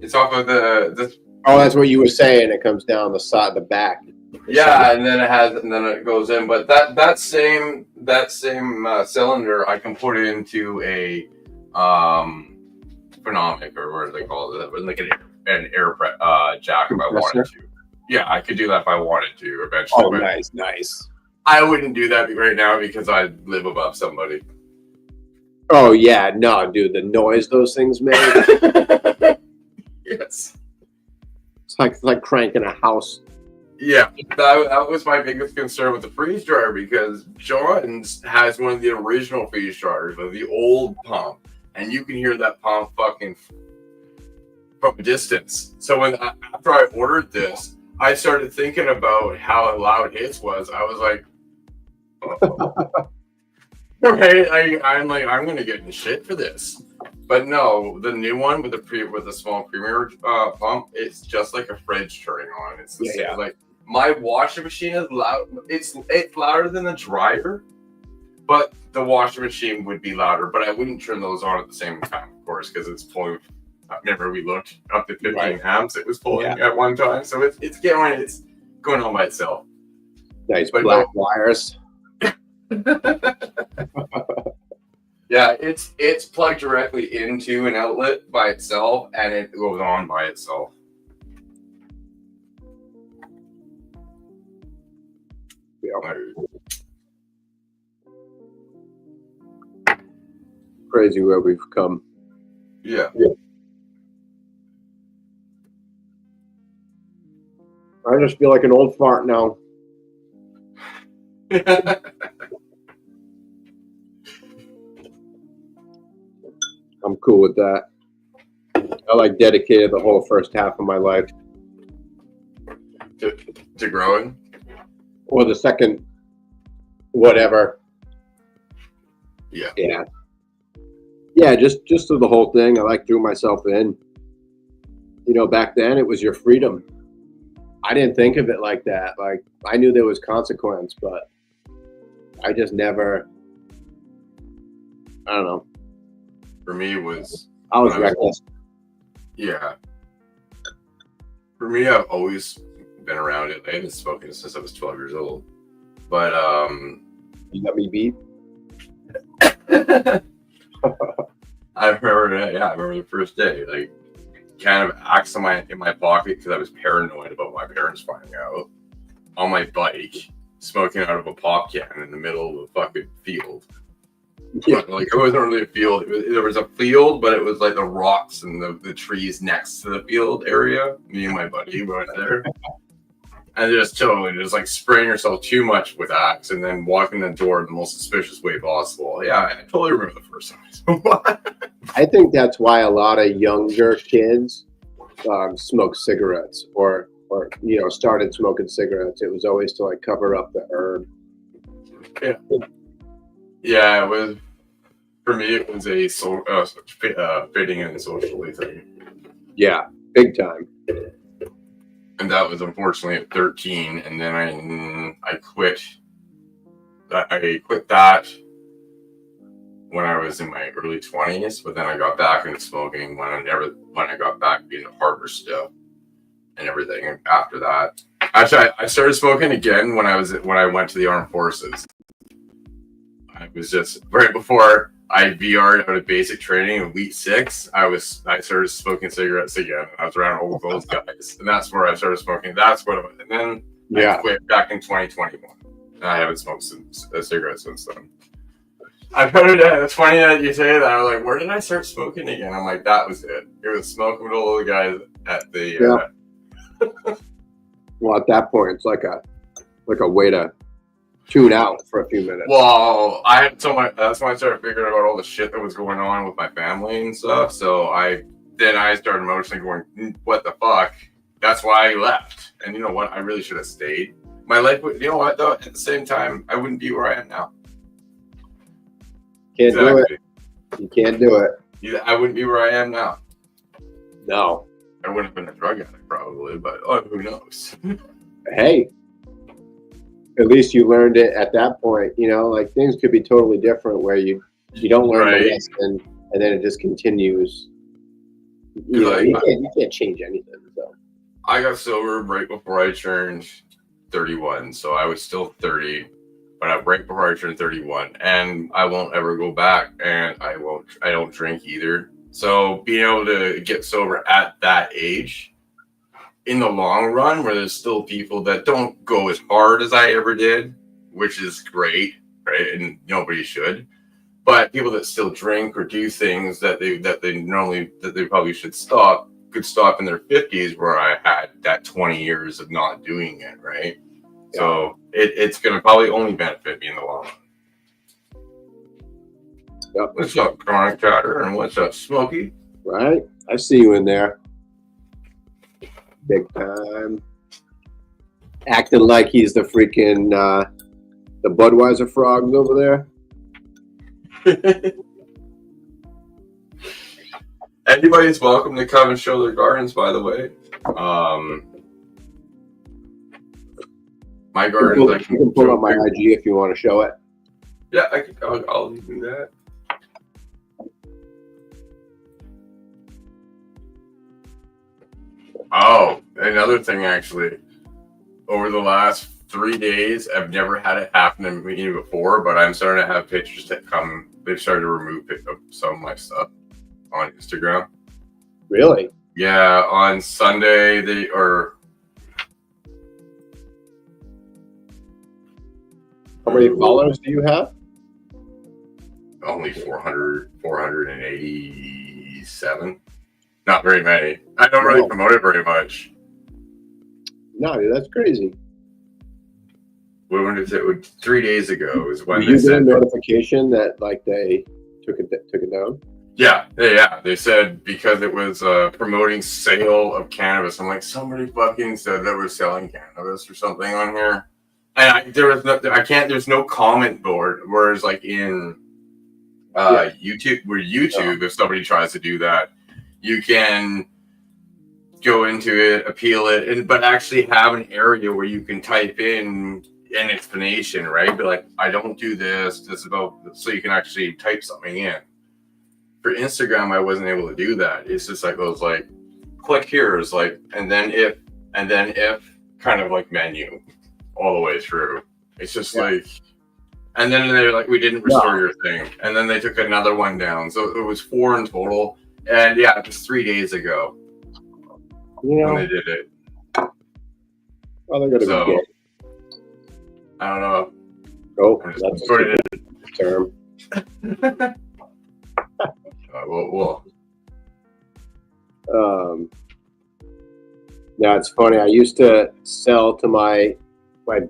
Speaker 1: it's off of the.
Speaker 2: Oh, that's what you were saying. It comes down the side, the back.
Speaker 1: Yeah, and then it goes in. But that same cylinder, I can put into a phonomic, or what do they call it? Like an air jack if I wanted to. Yeah, I could do that if I wanted to eventually.
Speaker 2: Oh, nice.
Speaker 1: I wouldn't do that right now because I live above somebody.
Speaker 2: Oh yeah, no, dude, the noise those things make.
Speaker 1: Yes.
Speaker 2: It's like cranking a house.
Speaker 1: Yeah, that was my biggest concern with the freeze dryer, because John's has one of the original freeze dryers with the old pump, and you can hear that pump fucking from a distance. So after I ordered this, I started thinking about how loud his was. I was like, okay, I'm going to get in shit for this. But no, the new one with the small premier pump, it's just like a fridge turning on. It's the same. Like my washing machine is loud. It's louder than the dryer, but the washing machine would be louder. But I wouldn't turn those on at the same time, of course, because it's pulling. Remember, we looked up to 15 amps. It was pulling at one time, so it's going on by itself.
Speaker 2: Nice black wires.
Speaker 1: Yeah, it's plugged directly into an outlet by itself, and it goes on by itself.
Speaker 2: Yeah. Crazy where we've come.
Speaker 1: Yeah.
Speaker 2: I just feel like an old fart now. I'm cool with that. I dedicated the whole first half of my life
Speaker 1: to growing,
Speaker 2: or the second, whatever. Yeah. Just to the whole thing. I threw myself in. Back then it was your freedom. I didn't think of it like that. Like, I knew there was consequence, but I just never. I don't know.
Speaker 1: For me, I was
Speaker 2: reckless.
Speaker 1: Yeah. For me, I've always been around it. I haven't spoken since I was 12 years old. But
Speaker 2: you got me beat.
Speaker 1: I remember the first day, like, kind of axe in my pocket because I was paranoid about my parents finding out, on my bike, smoking out of a pop can in the middle of a fucking field. Yeah. Like, it wasn't really a field. There was a field, but it was like the rocks and the trees next to the field area. Me and my buddy went there. And just like spraying yourself too much with axe and then walking the door in the most suspicious way possible. Yeah, I totally remember the first time.
Speaker 2: I think that's why a lot of younger kids smoke cigarettes or started smoking cigarettes. It was always to cover up the herb.
Speaker 1: Yeah. Yeah, it was, for me, it was a fitting and socially thing.
Speaker 2: Yeah, big time.
Speaker 1: And that was unfortunately at 13, and then I quit. I quit that when I was in my early 20s, but then I got back into smoking when I got back into harder stuff and everything. And after that, actually, I started smoking again when I went to the armed forces. I was just right before I VR'd out of basic training in week 6. I started smoking cigarettes again. I was around all those guys, and that's where I started smoking. That's what it was. And then I quit back in 2021. And I haven't smoked a cigarette since then. I put it in. It's funny that you say that. I was like, where did I start smoking again? I'm like, that was it. It was smoking with all the guys at the.
Speaker 2: Well, at that point, it's like a way to tune out for a few minutes.
Speaker 1: Well, I had so much. That's when I started figuring out all the shit that was going on with my family and stuff. So I started emotionally going, what the fuck? That's why I left. And you know what? I really should have stayed. My life would. You know what though? At the same time, I wouldn't be where I am now.
Speaker 2: Can't do it. You can't do it.
Speaker 1: I wouldn't be where I am now.
Speaker 2: No.
Speaker 1: I wouldn't have been a drug addict probably, but who knows?
Speaker 2: Hey, at least you learned it at that point. You know, like things could be totally different where you don't learn the lesson and then it just continues. You know, you can't change anything. So
Speaker 1: I got sober right before I turned 31, so I was still 30. But right before I turned 31, and I won't ever go back, and I don't drink either. So being able to get sober at that age, in the long run, where there's still people that don't go as hard as I ever did, which is great, right? And nobody should. But people that still drink or do things that they probably should stop, could stop in their 50s, where I had that 20 years of not doing it, right? Yeah. So it's going to probably only benefit me in the long run.
Speaker 2: Yep.
Speaker 1: What's up, Chronic Chatter? And what's up, Smokey?
Speaker 2: Right? I see you in there. Big time. Acting like he's the freaking, the Budweiser frogs over there.
Speaker 1: Anybody's welcome to come and show their gardens, by the way. My garden.
Speaker 2: You can pull up my IG if you want to show it.
Speaker 1: Yeah, I'll do that. Oh, another thing actually. Over the last 3 days, I've never had it happen to me before, but I'm starting to have pictures that come. They've started to remove some of my stuff on Instagram.
Speaker 2: Really?
Speaker 1: Yeah, on Sunday
Speaker 2: How many followers do you have?
Speaker 1: Only 487. Not very many. I don't really promote it very much.
Speaker 2: No, dude, that's crazy.
Speaker 1: When did it? 3 days ago is when
Speaker 2: they said a notification that like they took it down.
Speaker 1: Yeah. They said because it was promoting sale of cannabis. I'm like, somebody fucking said that we're selling cannabis or something on here. And there's no comment board, whereas like in YouTube, if somebody tries to do that, you can go into it, appeal it, but actually have an area where you can type in an explanation, right? Be like, I don't do this about, so you can actually type something in. For Instagram, I wasn't able to do that. It's just like, it was like, click here is like, and then if, kind of like menu. All the way through. It's just like, and then they're like, we didn't restore your thing. And then they took another one down. So it was 4 in total. And yeah, it was 3 days ago when they did it.
Speaker 2: Well, they're going to be gay.
Speaker 1: I don't know.
Speaker 2: Oh, that's a term. Now it's funny. I used to sell to my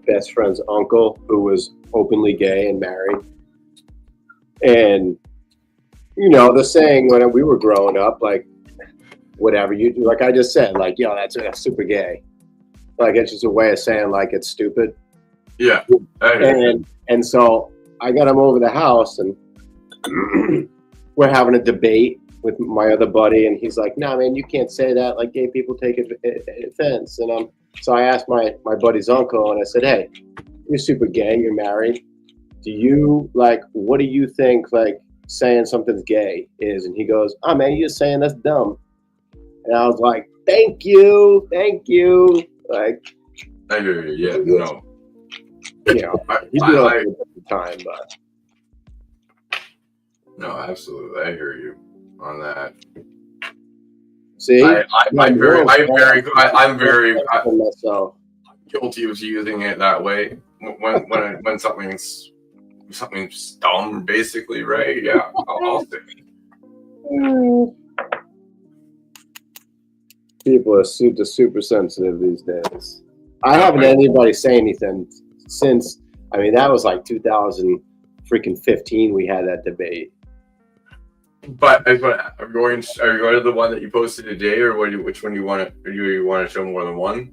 Speaker 2: best friend's uncle, who was openly gay and married. And, you know, the saying when we were growing up, like, whatever you do, like I just said, like, yo, that's super gay. Like, it's just a way of saying, like, it's stupid.
Speaker 1: Yeah.
Speaker 2: And so I got him over the house, and we're having a debate with my other buddy, and he's like, nah, man, you can't say that. Like, gay people take offense. And so I asked my buddy's uncle, and I said, hey, you're super gay, you're married. Do you, like, what do you think, like, saying something's gay is, and he goes, "Oh man, you're just saying that's dumb." And I was like, "Thank you. Like,
Speaker 1: I hear you. Yeah, no.
Speaker 2: you know, he did it at the time, but
Speaker 1: no, absolutely, I hear you on that.
Speaker 2: see,
Speaker 1: I'm very
Speaker 2: myself.
Speaker 1: guilty of using it that way when something's dumb, basically, right? Yeah, I'll say it.
Speaker 2: People are super sensitive these days. I haven't had anybody say anything since. I mean, that was like 2015. We had that debate.
Speaker 1: But are you going to the one that you posted today, or which one you want to? Do you want to show more than one?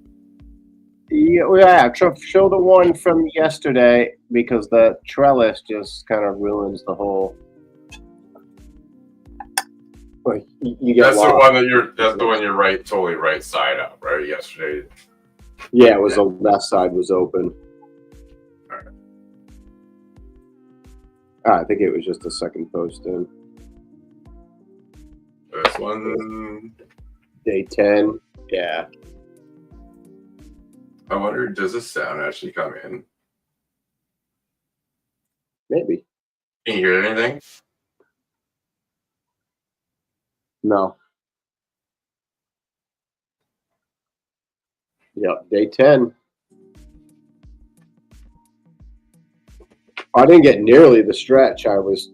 Speaker 2: Yeah, show the one from yesterday because the trellis just kind of ruins the whole. You get
Speaker 1: That's
Speaker 2: lost.
Speaker 1: the one that that's the one you're totally right side up, right? Yesterday.
Speaker 2: Yeah, it was the left side was open.
Speaker 1: All right.
Speaker 2: I think it was just a second post in.
Speaker 1: This one.
Speaker 2: Day 10. Yeah.
Speaker 1: I wonder, does this sound actually come in?
Speaker 2: Maybe.
Speaker 1: Can you hear anything?
Speaker 2: No. Yep, day 10. I didn't get nearly the stretch I was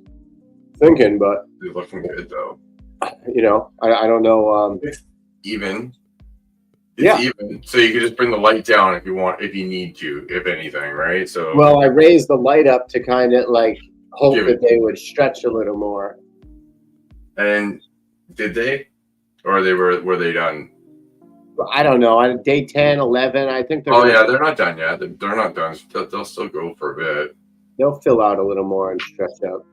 Speaker 2: thinking, but
Speaker 1: It's looking good though.
Speaker 2: you know, I don't know.
Speaker 1: It's even.
Speaker 2: Yeah.
Speaker 1: Even. So you could just bring the light down if you want, if you need to, if anything, right? So.
Speaker 2: Well, I raised the light up to kind of like hope that they would stretch a little more.
Speaker 1: And did they, or were they done?
Speaker 2: I don't know. Day 10, 11, I think they're.
Speaker 1: Oh yeah, they're not done yet. They're not done. They'll still go for a bit.
Speaker 2: They'll fill out a little more and stretch out.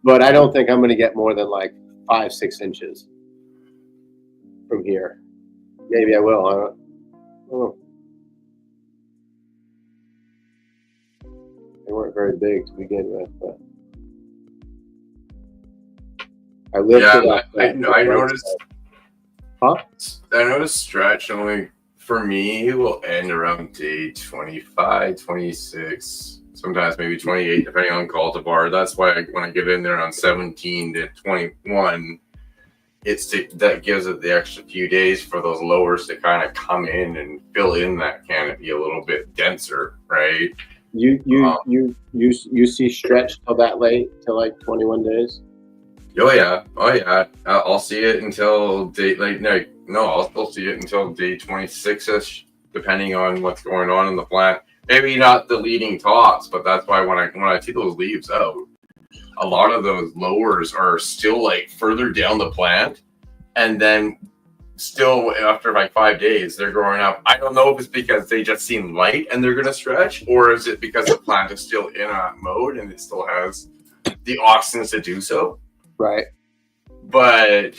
Speaker 2: But I don't think I'm going to get more than like 5-6 inches from here. Maybe I will. I don't know. They weren't very big to begin with, but I lifted up.
Speaker 1: I noticed.
Speaker 2: Huh?
Speaker 1: I noticed stretch only for me will end around day 25, 26. Sometimes maybe 28, depending on cultivar. That's why when I get in there on 17 to 21, that gives it the extra few days for those lowers to kind of come in and fill in that canopy a little bit denser, right?
Speaker 2: You see stretch till that late, till like 21 days?
Speaker 1: Oh yeah. I'll see it until I'll still see it until day 26ish, depending on what's going on in the plant. Maybe not the leading tops, but that's why when I see those leaves out, a lot of those lowers are still like further down the plant, and then still after like 5 days they're growing up. I don't know if it's because they just seem light and they're gonna stretch, or is it because the plant is still in a mode and it still has the oxygen to do so.
Speaker 2: Right.
Speaker 1: But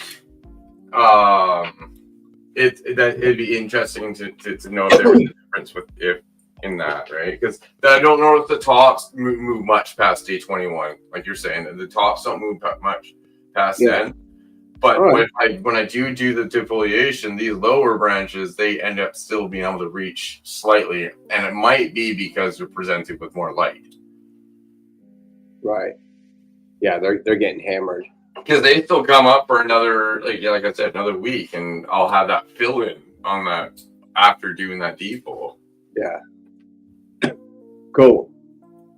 Speaker 1: it'd be interesting to know if there was a difference in that, right? Because I don't know if the tops move much past day 21, like you're saying. The tops don't move much past then. But when I do the defoliation, these lower branches, they end up still being able to reach slightly, and it might be because they're presented with more light.
Speaker 2: Right. Yeah, they're getting hammered.
Speaker 1: Because they still come up for another, like I said, another week, and I'll have that fill in on that after doing that defol.
Speaker 2: Yeah. Cool.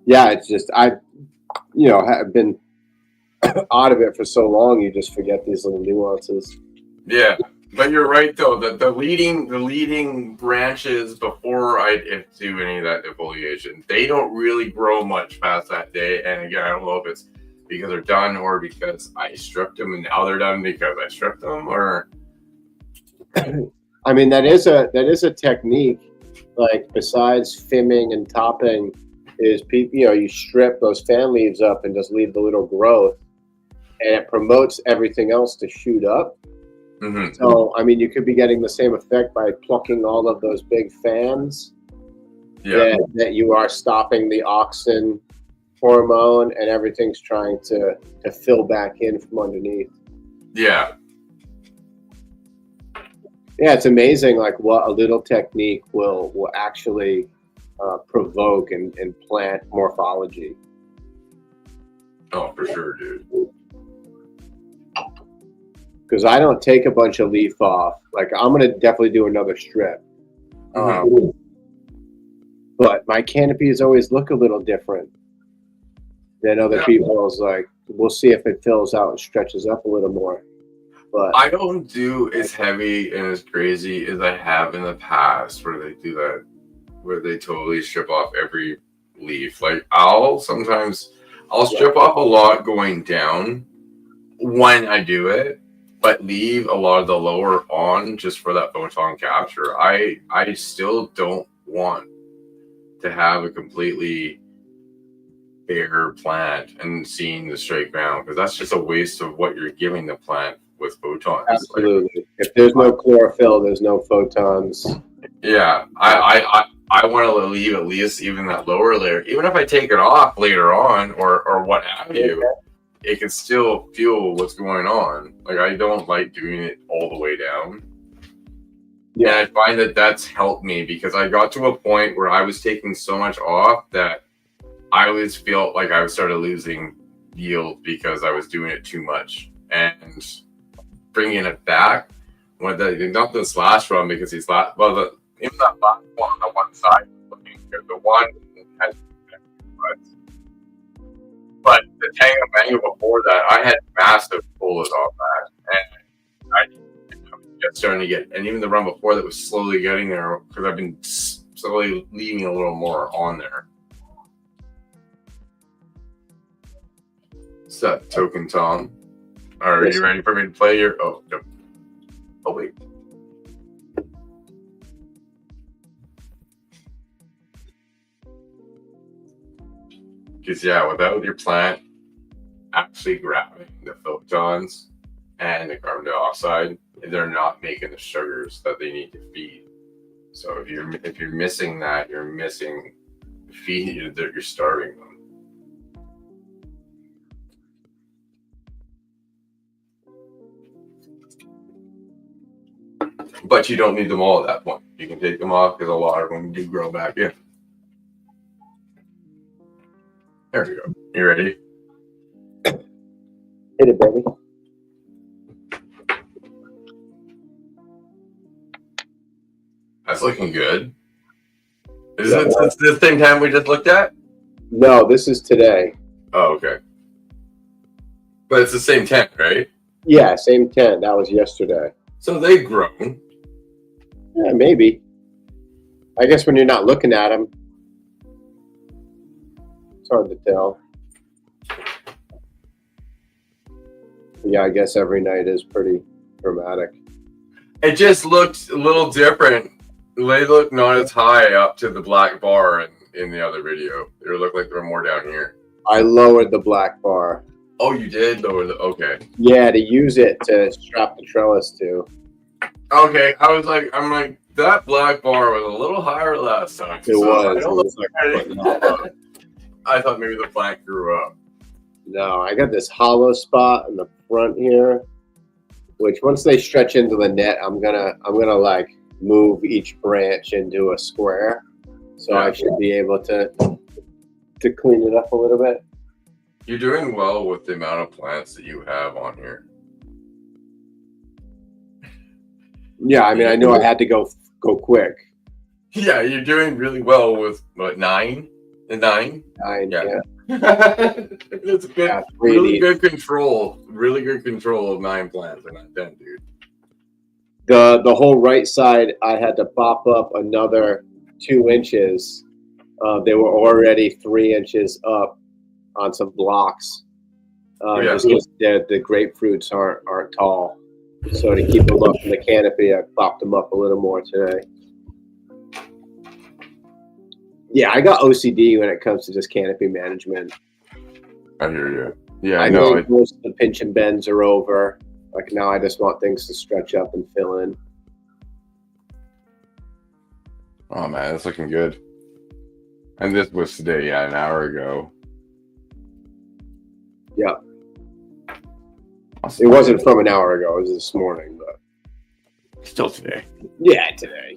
Speaker 2: Yeah, it's just I've been out of it for so long, you just forget these little nuances.
Speaker 1: Yeah, but you're right though. The leading branches before I do any of that defoliation, they don't really grow much past that day. And again, I don't know if it's because they're done or because I stripped them and now they're done because I stripped them, or.
Speaker 2: I mean, that is a technique. Like besides fimming and topping, is you strip those fan leaves up and just leave the little growth, and it promotes everything else to shoot up. Mm-hmm. So I mean, you could be getting the same effect by plucking all of those big fans. Yeah. That you are stopping the auxin hormone and everything's trying to fill back in from underneath.
Speaker 1: Yeah.
Speaker 2: Yeah, it's amazing like what a little technique will actually provoke and plant morphology.
Speaker 1: Oh, for sure, dude.
Speaker 2: Because I don't take a bunch of leaf off. Like I'm gonna definitely do another strip. But my canopies always look a little different than other people's. Like we'll see if it fills out and stretches up a little more. But
Speaker 1: I don't do as heavy and as crazy as I have in the past where they do that, where they totally strip off every leaf. Like I'll strip off a lot going down when I do it, but leave a lot of the lower on just for that photon capture. I still don't want to have a completely bare plant and seeing the straight ground, because that's just a waste of what you're giving the plant with photons.
Speaker 2: Absolutely. Like, if there's no chlorophyll, there's no photons.
Speaker 1: Yeah, I want to leave at least even that lower layer. Even if I take it off later on or what have you, it can still feel what's going on. Like I don't like doing it all the way down. Yeah, and I find that that's helped me because I got to a point where I was taking so much off that I always felt like I started losing yield because I was doing it too much. And bringing it back, not this last run because even that last one on the one side looking good. The one has, but the Tango Mango before that, I had massive pullers off that, and I just starting to get, and even the run before that was slowly getting there because I've been slowly leaving a little more on there. What's that, Token Tom? Are you ready for me to play your? Oh, no. Oh wait. Because yeah, without your plant actually grabbing the photons and the carbon dioxide, they're not making the sugars that they need to feed. So if you're missing that, you're missing feed. You're starving them. But you don't need them all at that point. You can take them off because a lot of them do grow back in. There we go. You ready?
Speaker 2: Hit it, baby.
Speaker 1: That's looking good. Is it the same time we just looked at?
Speaker 2: No, this is today.
Speaker 1: Oh, okay. But it's the same tent, right?
Speaker 2: Yeah, same tent. That was yesterday.
Speaker 1: So they've grown.
Speaker 2: Yeah, maybe. I guess when you're not looking at them, it's hard to tell. Yeah, I guess every night is pretty dramatic.
Speaker 1: It just looked a little different. They look not as high up to the black bar in the other video. They look like they're more down here.
Speaker 2: I lowered the black bar.
Speaker 1: Oh, you did lower the, okay.
Speaker 2: Yeah, to use it to strap the trellis to.
Speaker 1: Okay, I'm like, that black bar was a little higher last time.
Speaker 2: It was.
Speaker 1: I thought maybe the plant grew up.
Speaker 2: No, I got this hollow spot in the front here, which once they stretch into the net, I'm gonna like move each branch into a square, so I should be able to clean it up a little bit.
Speaker 1: You're doing well with the amount of plants that you have on here.
Speaker 2: Yeah, I mean, I know I had to go quick.
Speaker 1: Yeah, you're doing really well with what, 9? The 9?
Speaker 2: 9, yeah.
Speaker 1: It's good, yeah, really good control. Really good control of 9 plants in that tent, dude.
Speaker 2: The whole right side, I had to pop up another 2 inches. They were already 3 inches up on some blocks. Just because the grapefruits aren't tall. So to keep them up in the canopy, I popped them up a little more today. Yeah, I got OCD when it comes to just canopy management.
Speaker 1: I hear you. Yeah,
Speaker 2: I know most of the pinch and bends are over. Like now I just want things to stretch up and fill in.
Speaker 1: Oh man, it's looking good. And this was today, yeah, an hour ago.
Speaker 2: Yeah. It wasn't from an hour ago. It was this morning, but
Speaker 1: Still today.
Speaker 2: yeah, today.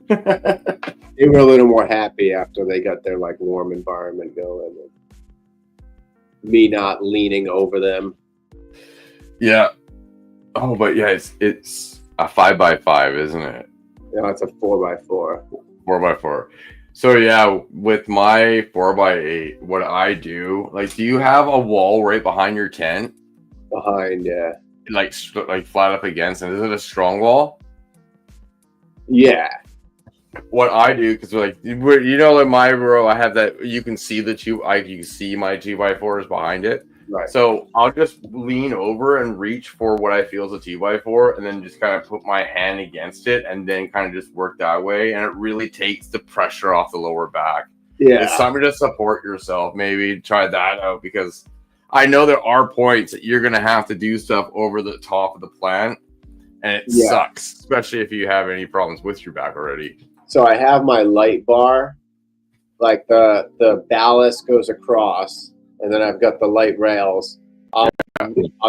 Speaker 2: They were a little more happy after they got their like warm environment going. And me not leaning over them.
Speaker 1: Yeah. Oh, but yeah, it's a 5x5, isn't it?
Speaker 2: Yeah, it's a 4x4.
Speaker 1: 4x4. So yeah, with my 4x8, what I do, like, do you have a wall right behind your tent,
Speaker 2: Behind, yeah.
Speaker 1: like flat up against, and is it a strong wall?
Speaker 2: Yeah.
Speaker 1: What I do, because like like my row, I have that you can see the two. You can see my 2x4s behind it.
Speaker 2: Right.
Speaker 1: So I'll just lean over and reach for what I feel is a 2x4, and then just kind of put my hand against it, and then kind of just work that way, and it really takes the pressure off the lower back.
Speaker 2: Yeah.
Speaker 1: It's something to support yourself. Maybe try that out, because I know there are points that you're gonna have to do stuff over the top of the plant, and it sucks, especially if you have any problems with your back already.
Speaker 2: So I have my light bar, like the ballast goes across, and then I've got the light rails. I'll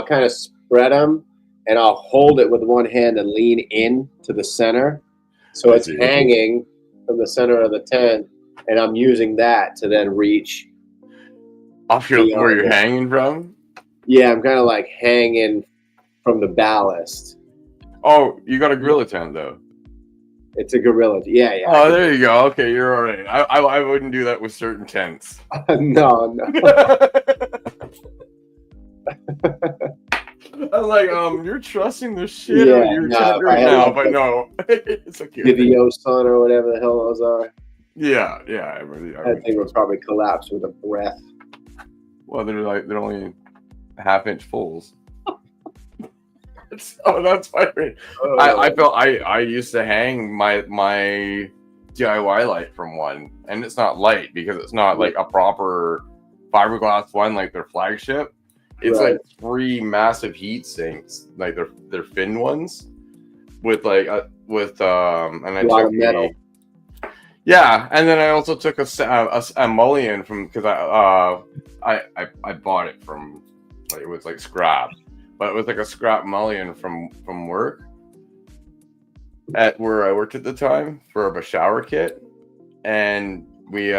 Speaker 2: kind of spread them, and I'll hold it with one hand and lean in to the center, so it's hanging from the center of the tent, and I'm using that to then reach.
Speaker 1: Off where you're hanging from?
Speaker 2: Yeah, I'm kind of like hanging from the ballast.
Speaker 1: Oh, you got a gorilla tent though.
Speaker 2: It's a gorilla. Yeah, yeah.
Speaker 1: Oh, there you go. Okay, you're all right. I wouldn't do that with certain tents.
Speaker 2: No.
Speaker 1: I'm like, you're trusting the shit out of your tent right now, but no, it's okay.
Speaker 2: Video sun or whatever the hell those are.
Speaker 1: Yeah.
Speaker 2: That thing would probably collapse with a breath.
Speaker 1: Well, they're only half-inch fulls. Oh, that's funny. I used to hang my DIY light from one, and it's not light because it's not like a proper fiberglass one like their flagship. It's like 3 massive heat sinks, like they're fin ones, with like and I took metal. Yeah, and then I also took a mullion from, because I bought it from, like, it was like scrap. But it was like a scrap mullion from work at where I worked at the time for a shower kit, and we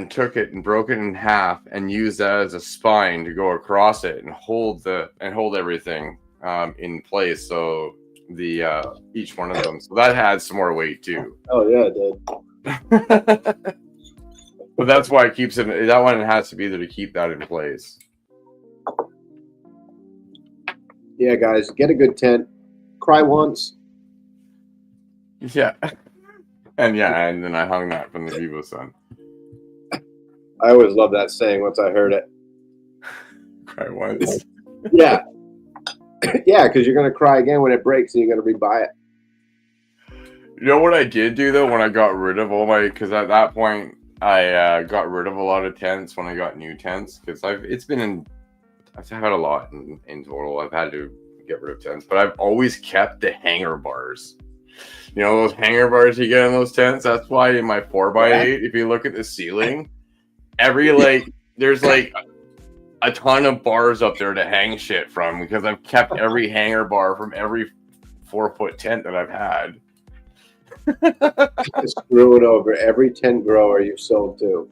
Speaker 1: took it and broke it in half and used that as a spine to go across it and hold everything in place. So the each one of them, so that had some more weight too.
Speaker 2: Oh yeah, it did.
Speaker 1: But that's why it keeps it. That one has to be there to keep that in place.
Speaker 2: Yeah, guys, get a good tent. Cry once.
Speaker 1: Yeah. And then I hung that from the Vivo Sun.
Speaker 2: I always love that saying once I heard it.
Speaker 1: Cry once.
Speaker 2: Yeah. Yeah, because you're going to cry again when it breaks and you're going to rebuy it.
Speaker 1: You know what I did do, though, when I got rid of all my... Because at that point, I got rid of a lot of tents when I got new tents. Because I've had a lot in total. I've had to get rid of tents, but I've always kept the hanger bars. You know those hanger bars you get in those tents? That's why in my 4x8, if you look at the ceiling, there's like a ton of bars up there to hang shit from, because I've kept every hanger bar from every 4-foot tent that I've had.
Speaker 2: Just screw it over every tent grower you've sold to.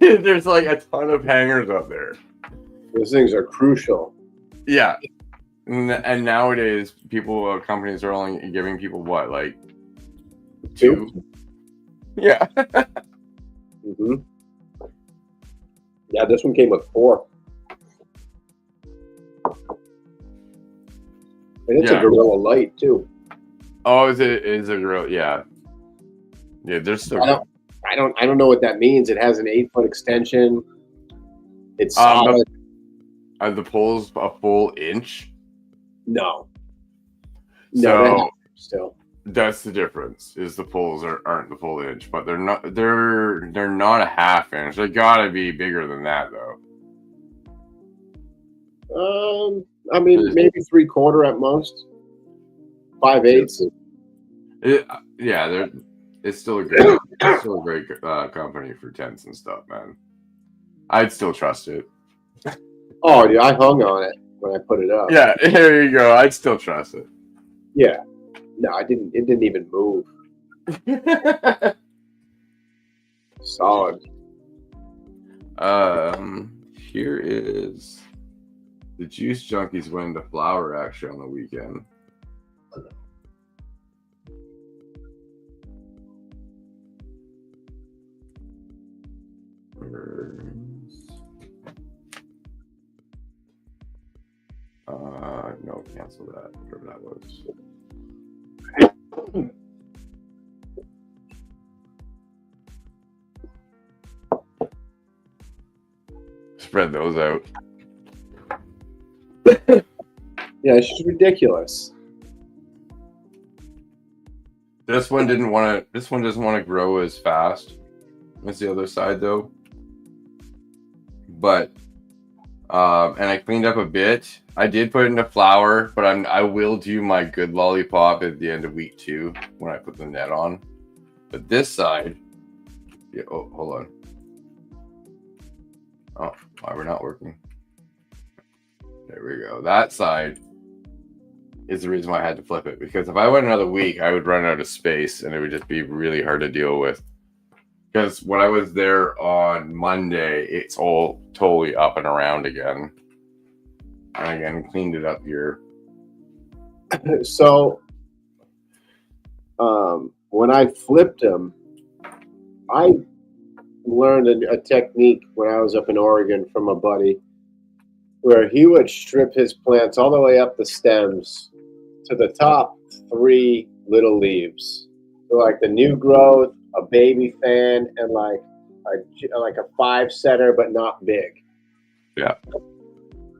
Speaker 1: There's like a ton of hangers up there.
Speaker 2: Those things are crucial.
Speaker 1: Yeah. And nowadays, companies are only giving people what, like 2? Yeah.
Speaker 2: Mm-hmm. Yeah, this one came with 4. And it's a Gorilla Light too.
Speaker 1: Oh, is a Gorilla? Yeah. Yeah, there's still.
Speaker 2: I don't know what that means. It has an 8-foot extension. It's solid.
Speaker 1: Are the poles a full inch?
Speaker 2: No.
Speaker 1: So
Speaker 2: still.
Speaker 1: That's the difference. Is the poles aren't the full inch, but they're not a half inch. They gotta be bigger than that though.
Speaker 2: I mean maybe 3/4 at most. 5/8.
Speaker 1: Yeah, it's still a great company for tents and stuff, man. I'd still trust it.
Speaker 2: Oh, dude, I hung on it when I put it up.
Speaker 1: Yeah, here you go. I'd still trust it.
Speaker 2: Yeah. No, I didn't. It didn't even move. Solid.
Speaker 1: Here is the Juice Junkies went to Flower actually on the weekend. No, cancel that. Whatever that was. Spread those out.
Speaker 2: Yeah, it's just ridiculous.
Speaker 1: This one didn't want to. This one doesn't want to grow as fast as the other side, though. But, and I cleaned up a bit. I did put it into flower, but I will do my good lollipop at the end of week 2 when I put the net on. But this side, yeah. Oh, hold on. Oh, why we're not working? There we go. That side is the reason why I had to flip it, because if I went another week, I would run out of space and it would just be really hard to deal with. Because when I was there on Monday, it's all totally up and around again. And again, cleaned it up here.
Speaker 2: So, when I flipped them, I learned a technique when I was up in Oregon from a buddy, where he would strip his plants all the way up the stems to the top 3 little leaves. So like the new growth, a baby fan, and like a 5-setter, but not big.
Speaker 1: Yeah.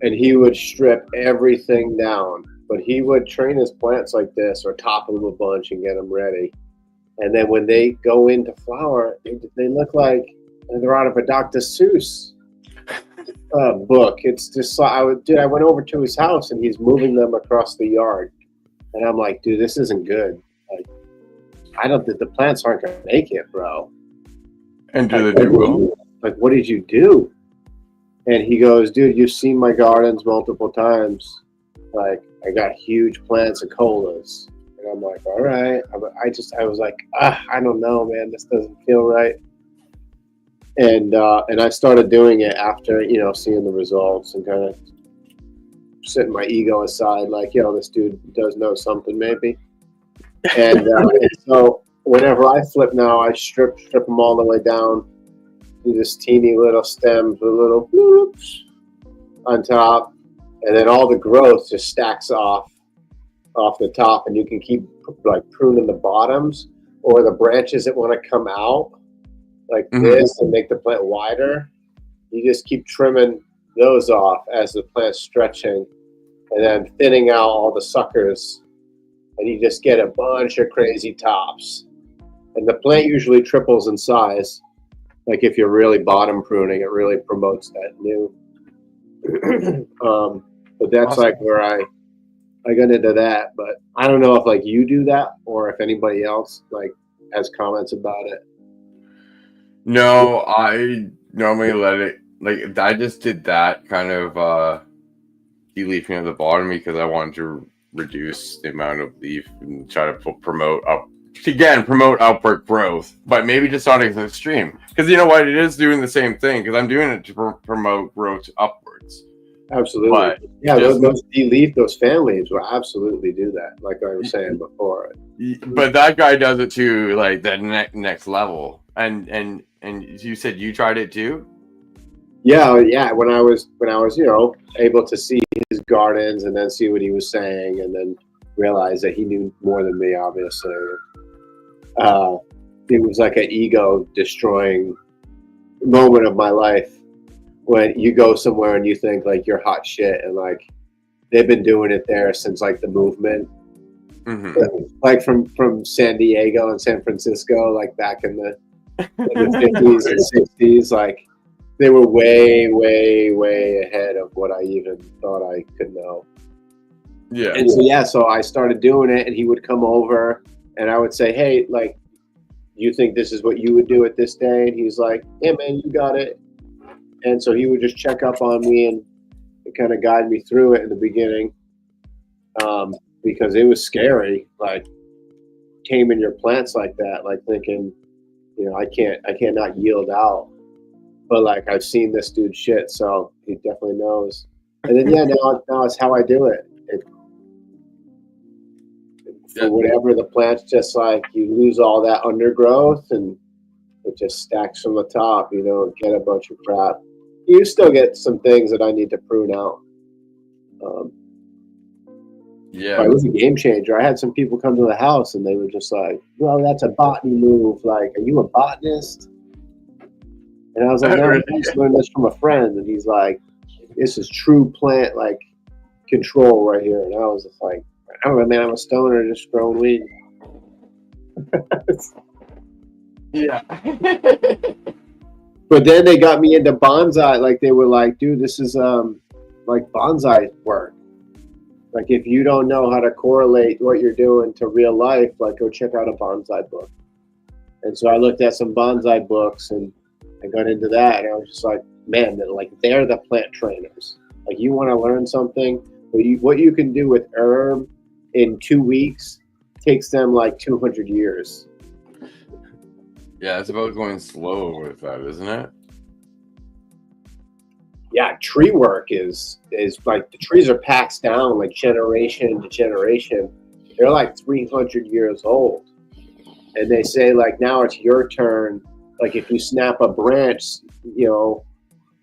Speaker 2: And he would strip everything down. But he would train his plants like this, or top them a bunch and get them ready. And then when they go into flower, they look like they're out of a Dr. Seuss book. It's just I went over to his house and he's moving them across the yard, and I'm like, dude, this isn't good. Like, I don't think the plants aren't gonna make it, bro.
Speaker 1: And do they do well?
Speaker 2: Like, what did you do? And he goes, dude, you've seen my gardens multiple times. Like, I got huge plants of colas. And I'm like, all right. I was like, I don't know, man. This doesn't feel right. And I started doing it after, seeing the results and kind of setting my ego aside, like, this dude does know something maybe. And so whenever I flip now, I strip them all the way down to this teeny little stems with little bloops on top, and then all the growth just stacks off the top, and you can keep like pruning the bottoms or the branches that want to come out like this and make the plant wider. You just keep trimming those off as the plant's stretching, and then thinning out all the suckers, and you just get a bunch of crazy tops. And the plant usually triples in size. Like if you're really bottom pruning, it really promotes that new. But that's awesome. Like where I got into that. But I don't know if like you do that or if anybody else like has comments about it.
Speaker 1: No, I normally let it, like, I just did that kind of de-leafing at the bottom because I wanted to reduce the amount of leaf and try to promote upward growth, but maybe just not as extreme. Because you know what, it is doing the same thing, because I'm doing it to promote growth upwards.
Speaker 2: Absolutely. But yeah, those de-leaf, those fan leaves will absolutely do that, like I was saying before.
Speaker 1: But that guy does it to like the next level. And you said you tried it too?
Speaker 2: Yeah. When I was able to see his gardens and then see what he was saying, and then realize that he knew more than me, obviously. It was like an ego destroying moment of my life when you go somewhere and you think like you're hot shit, and like they've been doing it there since like the movement, like from San Diego and San Francisco, like back in the 50s and 60s. Like they were way, way, way ahead of what I even thought I could know.
Speaker 1: Yeah.
Speaker 2: And so I started doing it, and he would come over and I would say, hey, like, you think this is what you would do at this day? And he's like, yeah, man, you got it. And so he would just check up on me and kind of guide me through it in the beginning, because it was scary, like taming your plants like that, like thinking, you know, I can't not yield out. But like I've seen this dude shit, so he definitely knows. And then now it's how I do it. For whatever the plant's just like you lose all that undergrowth and it just stacks from the top, you know, get a bunch of crap. You still get some things that I need to prune out. But it was a game changer. I had some people come to the house and they were just like, well, that's a botany move. Like, are you a botanist? And I was like, no, I just learned this from a friend. And he's like, this is true plant like control right here. And I was just like, I don't know, man, I'm a stoner just growing weed.
Speaker 1: Yeah.
Speaker 2: But then they got me into bonsai. Like they were like, dude, this is like bonsai work. Like if you don't know how to correlate what you're doing to real life, like go check out a bonsai book. And so I looked at some bonsai books and I got into that. And I was just like, man, they're the plant trainers. Like you want to learn something, what you can do with herb in 2 weeks takes them like 200 years.
Speaker 1: Yeah, it's about going slow with that, isn't it?
Speaker 2: Yeah, tree work is like the trees are passed down like generation to generation. They're like 300 years old. And they say like now it's your turn. Like if you snap a branch, you know,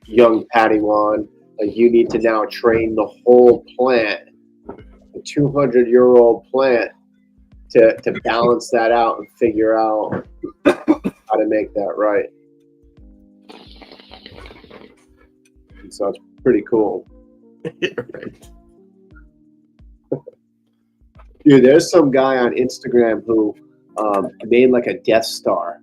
Speaker 2: young Padawan, like you need to now train the whole plant, the 200-year-old plant, to balance that out and figure out how to make that right. And so it's pretty cool.
Speaker 1: Right.
Speaker 2: Dude, there's some guy on Instagram who made like a Death Star.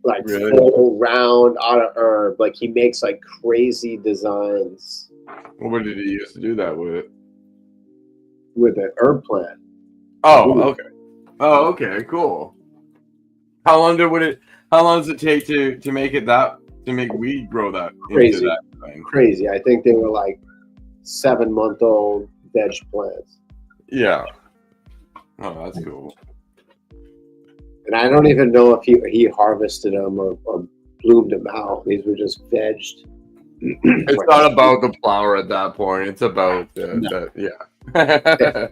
Speaker 2: Like
Speaker 1: really?
Speaker 2: Full round out of herb. Like he makes like crazy designs.
Speaker 1: What did he use to do that with?
Speaker 2: With an herb plant.
Speaker 1: Oh, okay. Oh, okay, cool. How long does it take to make it that, to make weed grow that
Speaker 2: Crazy.
Speaker 1: into that thing?
Speaker 2: Crazy. I think they were like 7-month-old veg plants.
Speaker 1: Yeah. Oh, that's cool.
Speaker 2: And I don't even know if he harvested them or bloomed them out. These were just vegged.
Speaker 1: It's not about the flower at that point. It's about yeah.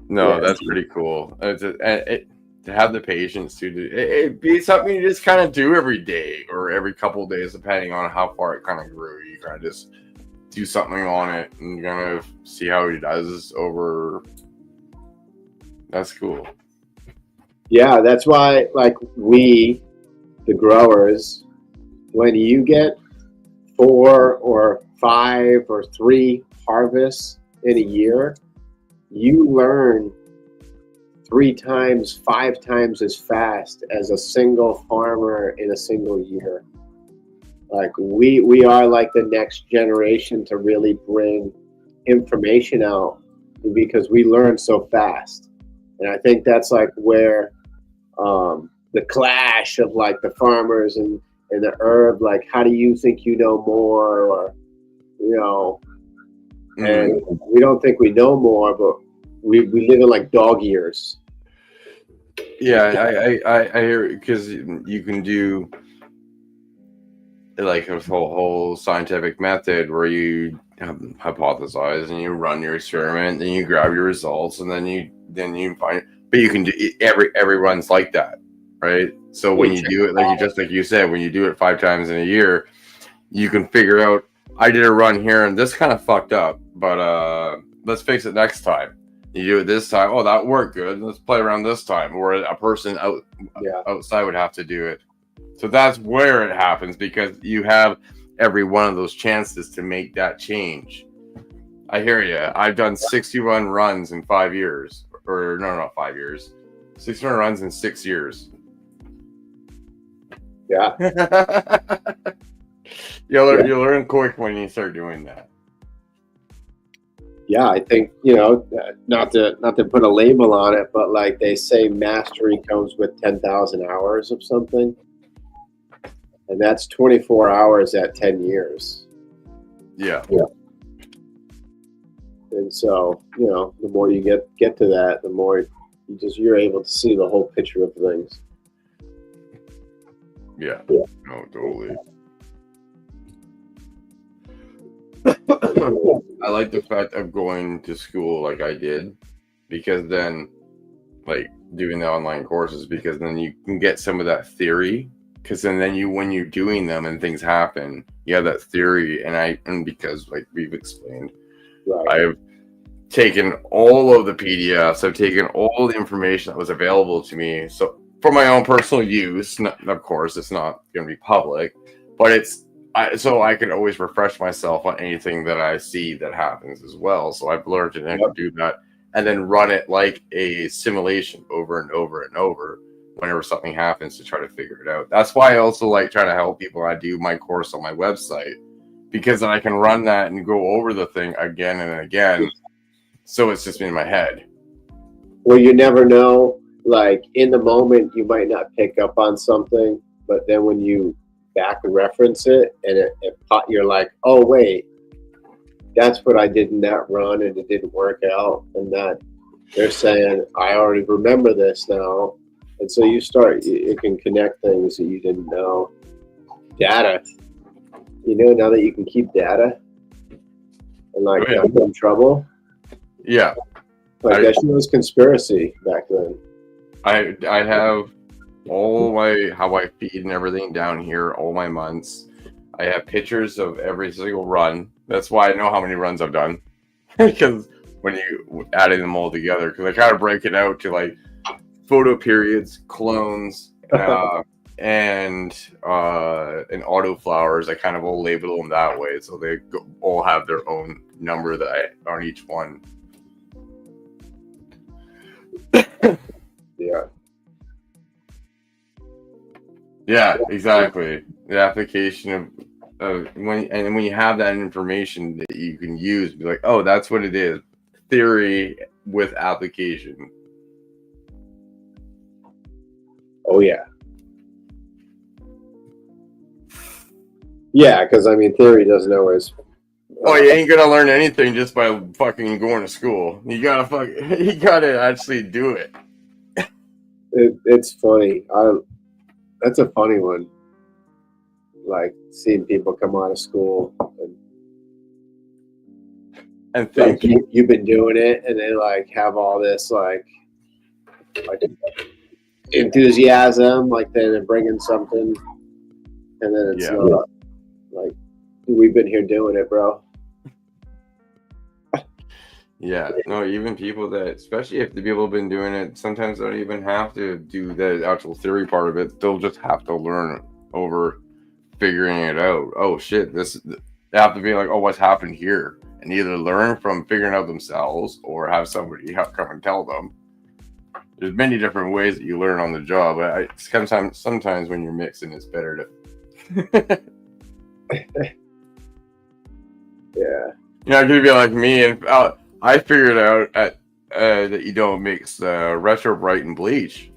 Speaker 1: No, that's pretty cool. To have the patience to do it be something you just kind of do every day or every couple of days, depending on how far it kind of grew. You kind of just do something on it and kind of see how he does over. That's cool.
Speaker 2: Yeah, that's why, like we, the growers, when you get 4 or 5 or 3 harvests in a year, you learn 3 times, 5 times as fast as a single farmer in a single year. Like we are like the next generation to really bring information out because we learn so fast. And I think that's like where the clash of like the farmers and the herb, like how do you think you know more, or you know, and we don't think we know more, but we live in like dog years.
Speaker 1: Yeah, I hear it, because you can do like a whole scientific method where you hypothesize and you run your experiment and you grab your results and then you find it. But you can do everyone's like that, right? So when you do it, like you said, when you do it 5 times in a year, you can figure out, I did a run here and this kind of fucked up, but let's fix it next time. You do it this time, oh, that worked good, let's play around this time. Or a person outside would have to do it. So that's where it happens, because you have every one of those chances to make that change. I hear you. I've done 61 runs in 5 years. Or no, not 5 years. 600 runs in 6 years.
Speaker 2: Yeah.
Speaker 1: You'll learn quick when you start doing that.
Speaker 2: Yeah, I think, you know, not to put a label on it, but like they say mastery comes with 10,000 hours of something. and that's 24 hours at 10 years.
Speaker 1: Yeah.
Speaker 2: And so, you know, the more you get to that, the more you're able to see the whole picture of things.
Speaker 1: Yeah. No, totally. I like the fact of going to school like I did, because then, like, doing the online courses, because then you can get some of that theory, because then when you're doing them and things happen, you have that theory. And because, like we've explained,
Speaker 2: Right.
Speaker 1: I've taken all of the PDFs, I've taken all the information that was available to me, so for my own personal use. Of course, it's not going to be public, but so I can always refresh myself on anything that I see that happens as well. So I've learned to do that, and then run it like a simulation over and over and over whenever something happens, to try to figure it out. That's why I also like trying to help people. I do my course on my website, because then I can run that and go over the thing again and again. So it's just in my head.
Speaker 2: Well, you never know. Like, in the moment, you might not pick up on something, but then when you back reference it, and you're like, oh wait, that's what I did in that run, and it didn't work out, and that they're saying, I already remember this now. And so it can connect things that you didn't know. Data, now that you can keep data and like not get in trouble.
Speaker 1: Yeah.
Speaker 2: Like, that was conspiracy back then.
Speaker 1: I have all how I feed and everything down here, all my months. I have pictures of every single run. That's why I know how many runs I've done, because when you adding them all together, because I kind of break it out to like photo periods, clones, and autoflowers. I kind of all label them that way, so they all have their own number on each one. Yeah, exactly. The application of when you have that information that you can use, be like, oh, that's what it is. Theory with application.
Speaker 2: Oh yeah. Yeah, because I mean, theory doesn't always.
Speaker 1: Oh, you ain't gonna learn anything just by fucking going to school. You gotta actually do it.
Speaker 2: It's funny. That's a funny one. Like, seeing people come out of school
Speaker 1: and think
Speaker 2: like you've been doing it, and they like have all this like enthusiasm, like they're bringing something, and then it's not like, we've been here doing it, bro.
Speaker 1: Yeah, no, even people that, especially if the people have been doing it, sometimes they don't even have to do the actual theory part of it. They'll just have to learn over figuring it out. Oh shit, they have to be like, oh, what's happened here? And either learn from figuring out themselves or have somebody come and tell them. There's many different ways that you learn on the job. Sometimes when you're mixing, it's better to.
Speaker 2: Yeah.
Speaker 1: It could be like me, and I figured out that you don't mix retro bright and bleach.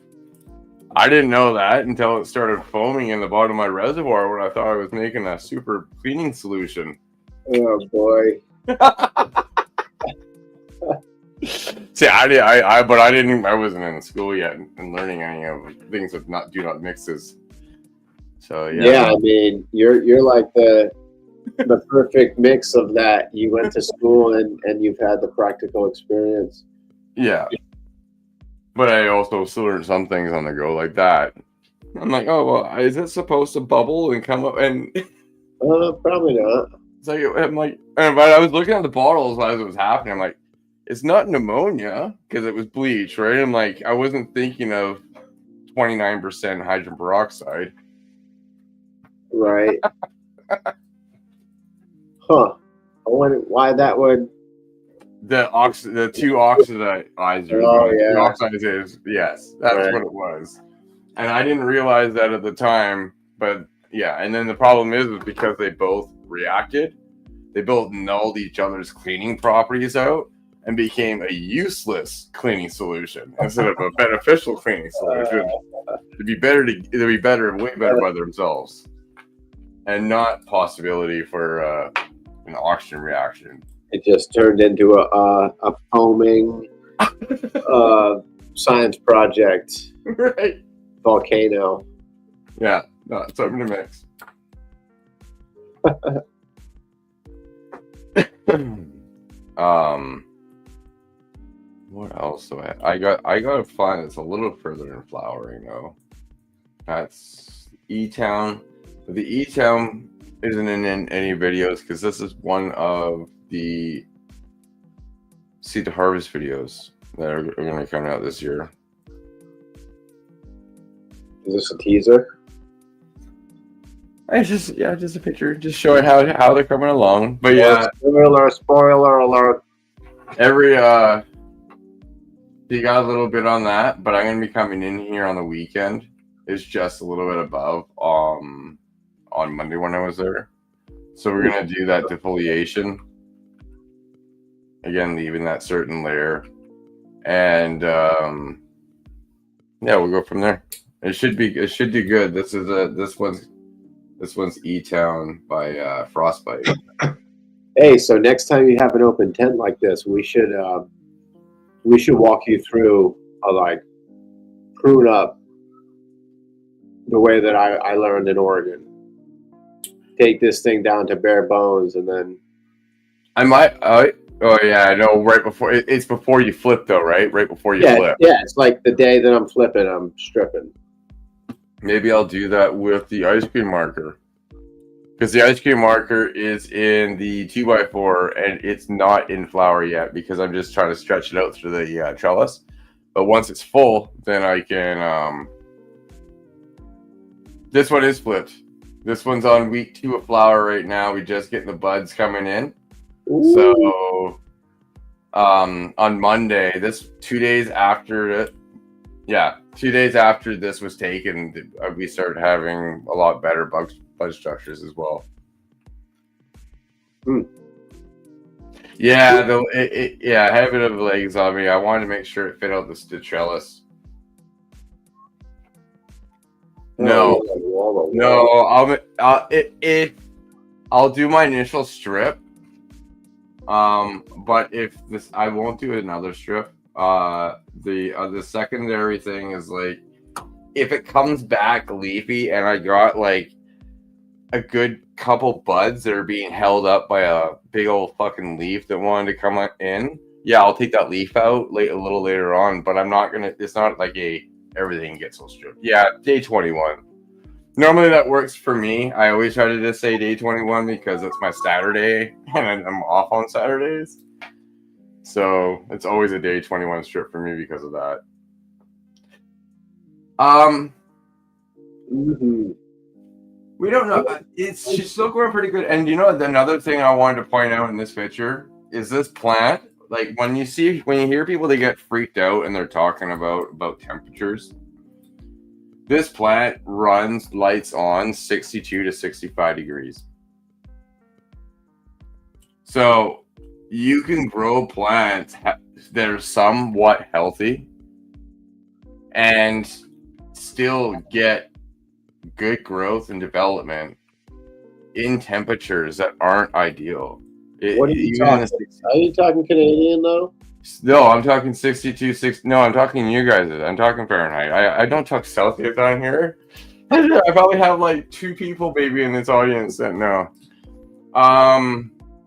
Speaker 1: I didn't know that until it started foaming in the bottom of my reservoir when I thought I was making a super cleaning solution.
Speaker 2: Oh boy.
Speaker 1: See, I wasn't in school yet and learning any of things with do not mixes. So yeah.
Speaker 2: Yeah, I mean, you're like the perfect mix of that. You went to school and you've had the practical experience.
Speaker 1: Yeah. But I also still learned some things on the go like that. I'm like, oh, well, is it supposed to bubble and come up? And
Speaker 2: probably not.
Speaker 1: It's like, I'm like, but I was looking at the bottles as it was happening. I'm like, it's not pneumonia because it was bleach, right? I'm like, I wasn't thinking of 29% hydrogen peroxide.
Speaker 2: Right. Huh. I wonder why that would.
Speaker 1: The two oxidizers.
Speaker 2: Oh, yeah.
Speaker 1: The oxidizers, yes, that's right. What it was. And I didn't realize that at the time, but yeah. And then the problem is because they both reacted, they both nulled each other's cleaning properties out and became a useless cleaning solution instead of a beneficial cleaning solution. It'd be way better by themselves. and not possibility for an oxygen reaction.
Speaker 2: It just turned into a foaming science project
Speaker 1: Right.
Speaker 2: volcano.
Speaker 1: Yeah, no, something to mix. What else do I got a find that's a little further in flowering though. That's E-Town. The E-Town isn't in any videos because this is one of the Seed to Harvest videos that are going to come out this year.
Speaker 2: Is this a teaser?
Speaker 1: It's just a picture, just showing how they're coming along. But yeah,
Speaker 2: Spoiler alert.
Speaker 1: every you got a little bit on that, but I'm gonna be coming in here on the weekend. It's just a little bit above on Monday when I was there. So we're gonna do that defoliation. Again, leaving that certain layer. And yeah, we'll go from there. It should do good. This one's E-Town by Frostbite.
Speaker 2: Hey, so next time you have an open tent like this, we should walk you through like prune up the way that I learned in Oregon. Take this thing down to bare bones, and then
Speaker 1: I might. Oh yeah, I know. Right before it's before you flip though, right? Right before you flip.
Speaker 2: Yeah, it's like the day that I'm flipping, I'm stripping.
Speaker 1: Maybe I'll do that with the ice cream marker. Because the ice cream marker is in the 2x4 and it's not in flower yet because I'm just trying to stretch it out through the trellis. But once it's full, then I can... This one is flipped. This one's on week 2 of flower right now. We're just getting the buds coming in. Ooh. So on Monday, this 2 days after it, 2 days after this was taken, we started having a lot better bud structures as well. Yeah, I have a bit of legs on me. I wanted to make sure it fit out the trellis. No, I'll do my initial strip. But if this, I won't do another strip. The secondary thing is like, if it comes back leafy and I got like a good couple buds that are being held up by a big old fucking leaf that wanted to come in, yeah, I'll take that leaf out a little later on, but I'm not gonna, it's not like everything gets all stripped. Yeah, day 21. Normally that works for me. I always try to just say day 21 because it's my Saturday and I'm off on Saturdays. So it's always a day 21 strip for me because of that. We don't know. She's still growing pretty good. And you know, another thing I wanted to point out in this picture is this plant. Like when you hear people, they get freaked out and they're talking about temperatures. This plant runs lights on 62 to 65 degrees. So you can grow plants that are somewhat healthy and still get good growth and development in temperatures that aren't ideal.
Speaker 2: What are you talking? Are you talking Canadian though?
Speaker 1: No, I'm talking 62, 6. No, I'm talking you guys. I'm talking Fahrenheit. I don't talk Celsius down here. I probably have like 2 people maybe in this audience that know.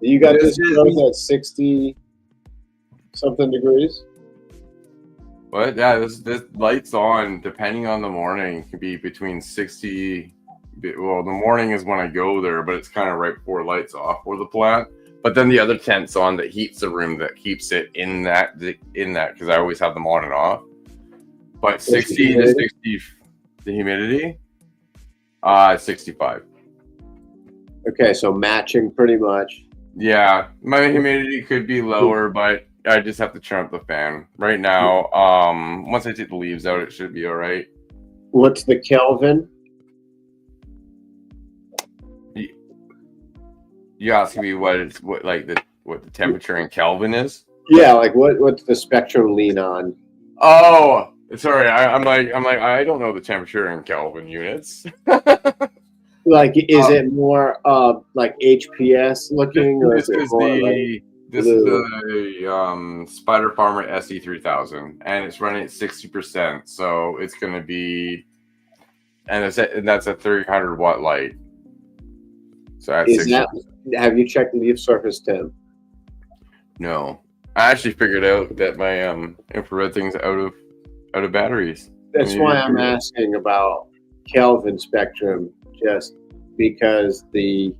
Speaker 2: You got this at 60 something degrees?
Speaker 1: What? Yeah, this lights on depending on the morning. Can be between 60. Well, the morning is when I go there, but it's kind of right before lights off for the plant. But then the other tent's on that heats the room, that keeps it in that because I always have them on and off. But 60 to 60, the humidity, 65. Okay,
Speaker 2: so matching pretty much.
Speaker 1: Yeah, my humidity could be lower, but I just have to turn up the fan. Right now, once I take the leaves out, it should be all right.
Speaker 2: What's the Kelvin?
Speaker 1: You asking me what the temperature in Kelvin is?
Speaker 2: Yeah, like what's the spectrum lean on?
Speaker 1: Oh, sorry. I'm like I don't know the temperature in Kelvin units.
Speaker 2: Like, is it more like HPS looking, or is it more like
Speaker 1: This is
Speaker 2: blue?
Speaker 1: the Spider Farmer SE3000, and it's running at 60%. So it's going to be, and that's a 300 watt light. So at
Speaker 2: Is
Speaker 1: 60.
Speaker 2: that? Have you checked the leaf surface temp?
Speaker 1: No, I actually figured out that my infrared thing's out of batteries.
Speaker 2: That's why I'm asking about Kelvin spectrum, just because the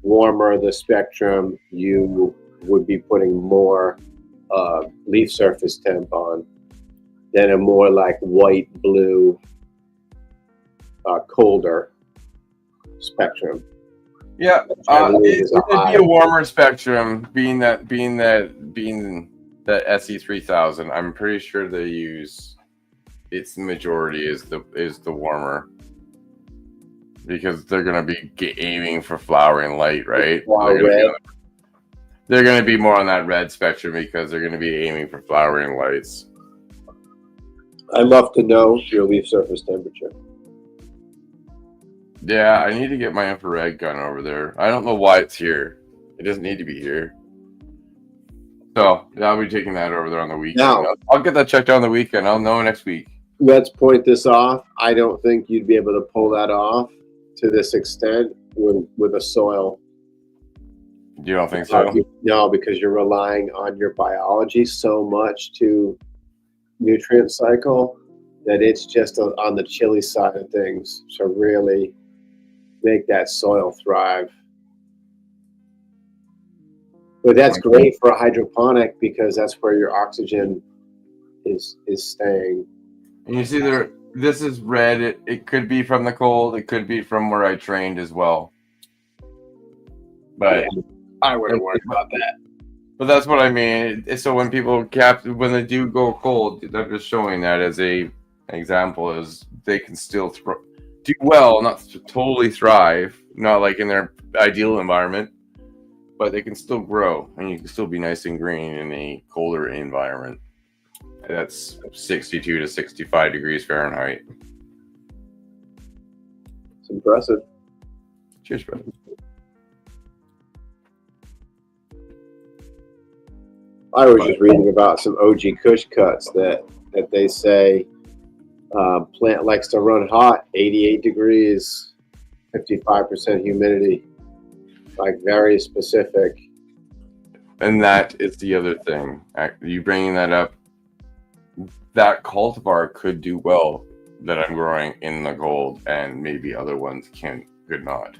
Speaker 2: warmer the spectrum, you would be putting more leaf surface temp on than a more like white, blue, colder spectrum.
Speaker 1: Yeah, it'd be a warmer spectrum, being that SE3000. I'm pretty sure they use its majority is the warmer, because they're gonna be aiming for flowering light, right? They're gonna be more on that red spectrum because they're gonna be aiming for flowering lights.
Speaker 2: I'd love to know your leaf surface temperature.
Speaker 1: Yeah, I need to get my infrared gun over there. I don't know why it's here. It doesn't need to be here. So yeah, I'll be taking that over there on the weekend.
Speaker 2: Now,
Speaker 1: I'll get that checked out on the weekend. I'll know next week.
Speaker 2: Let's point this off. I don't think you'd be able to pull that off to this extent with a soil.
Speaker 1: You don't think so?
Speaker 2: No, because you're relying on your biology so much to nutrient cycle that it's just on the chilly side of things to really make that soil thrive. But that's great for a hydroponic because that's where your oxygen is staying.
Speaker 1: And you see there, this is red. It could be from the cold. It could be from where I trained as well. But yeah,
Speaker 2: I wouldn't worry about that.
Speaker 1: But that's what I mean. So when people when they do go cold, they're just showing that as an example, is they can still do well, not totally thrive, not like in their ideal environment, but they can still grow, and you can still be nice and green in a colder environment. That's 62 to 65 degrees Fahrenheit.
Speaker 2: It's impressive.
Speaker 1: Cheers, brother.
Speaker 2: I was just reading about some OG Kush cuts that they say plant likes to run hot, 88 degrees, 55% humidity, like very specific.
Speaker 1: And that is the other thing. You bringing that up, that cultivar could do well that I'm growing in the cold, and maybe other ones could not.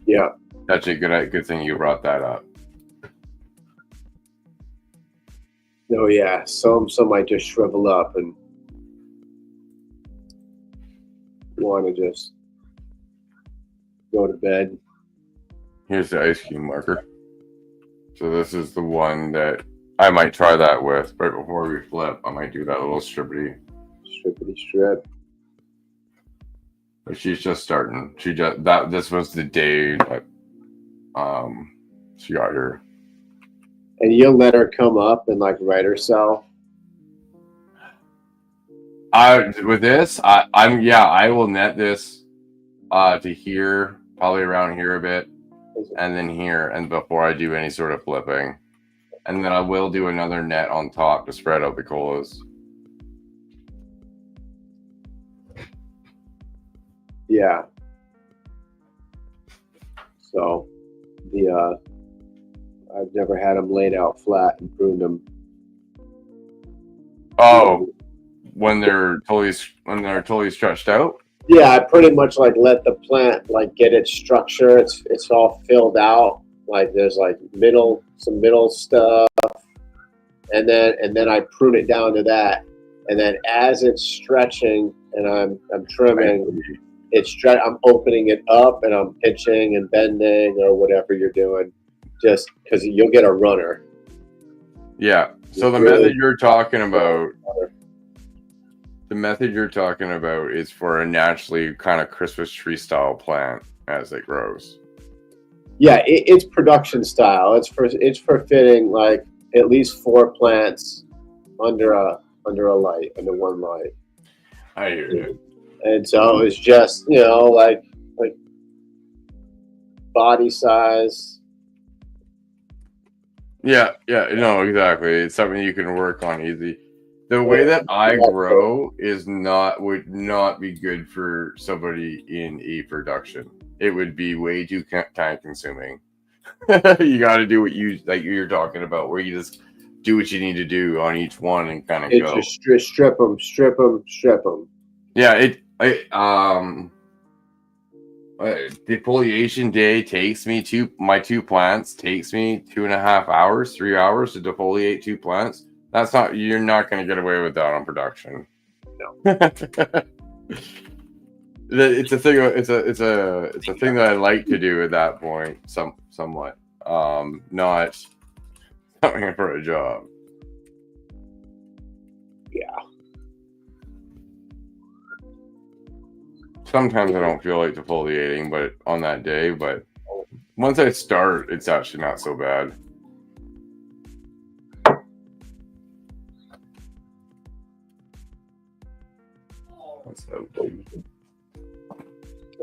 Speaker 2: Yeah.
Speaker 1: That's a good thing you brought that up.
Speaker 2: Oh yeah, some might just shrivel up and want to just go to bed.
Speaker 1: Here's the ice cube marker. So this is the one that I might try that with right before we flip. I might do that little strippity
Speaker 2: strip.
Speaker 1: But she's just starting. This was the day that she got here.
Speaker 2: And you'll let her come up and like write herself.
Speaker 1: With this, I will net this to here, probably around here a bit, and then here, and before I do any sort of flipping, and then I will do another net on top to spread out the colas.
Speaker 2: Yeah. So I've never had them laid out flat and pruned them.
Speaker 1: Oh, when they're totally stretched out?
Speaker 2: Yeah, I pretty much like let the plant like get its structure. It's all filled out. Like there's like some middle stuff, and then I prune it down to that. And then as it's stretching and I'm trimming, I'm opening it up and I'm pinching and bending or whatever you're doing, just because you'll get a runner.
Speaker 1: Yeah. So the method you're talking about. The method you're talking about is for a naturally kind of Christmas tree style plant as it grows.
Speaker 2: Yeah, it's production style. It's for fitting like at least 4 plants under one light.
Speaker 1: I hear you.
Speaker 2: And so it's just like body size.
Speaker 1: Yeah, no, exactly. It's something you can work on easy. The way that I grow would not be good for somebody in a production. It would be way too time consuming. You got to do what you're talking about, where you just do what you need to do on each one and kind of go.
Speaker 2: Just strip them.
Speaker 1: Yeah, defoliation day takes me my two plants takes me 2.5 hours, 3 hours to defoliate 2 plants. You're not going to get away with that on production.
Speaker 2: No.
Speaker 1: It's a thing. It's a thing that I like to do at that point. Somewhat. Not something for a job.
Speaker 2: Yeah.
Speaker 1: Sometimes I don't feel like defoliating, but on that day. But once I start, it's actually not so bad.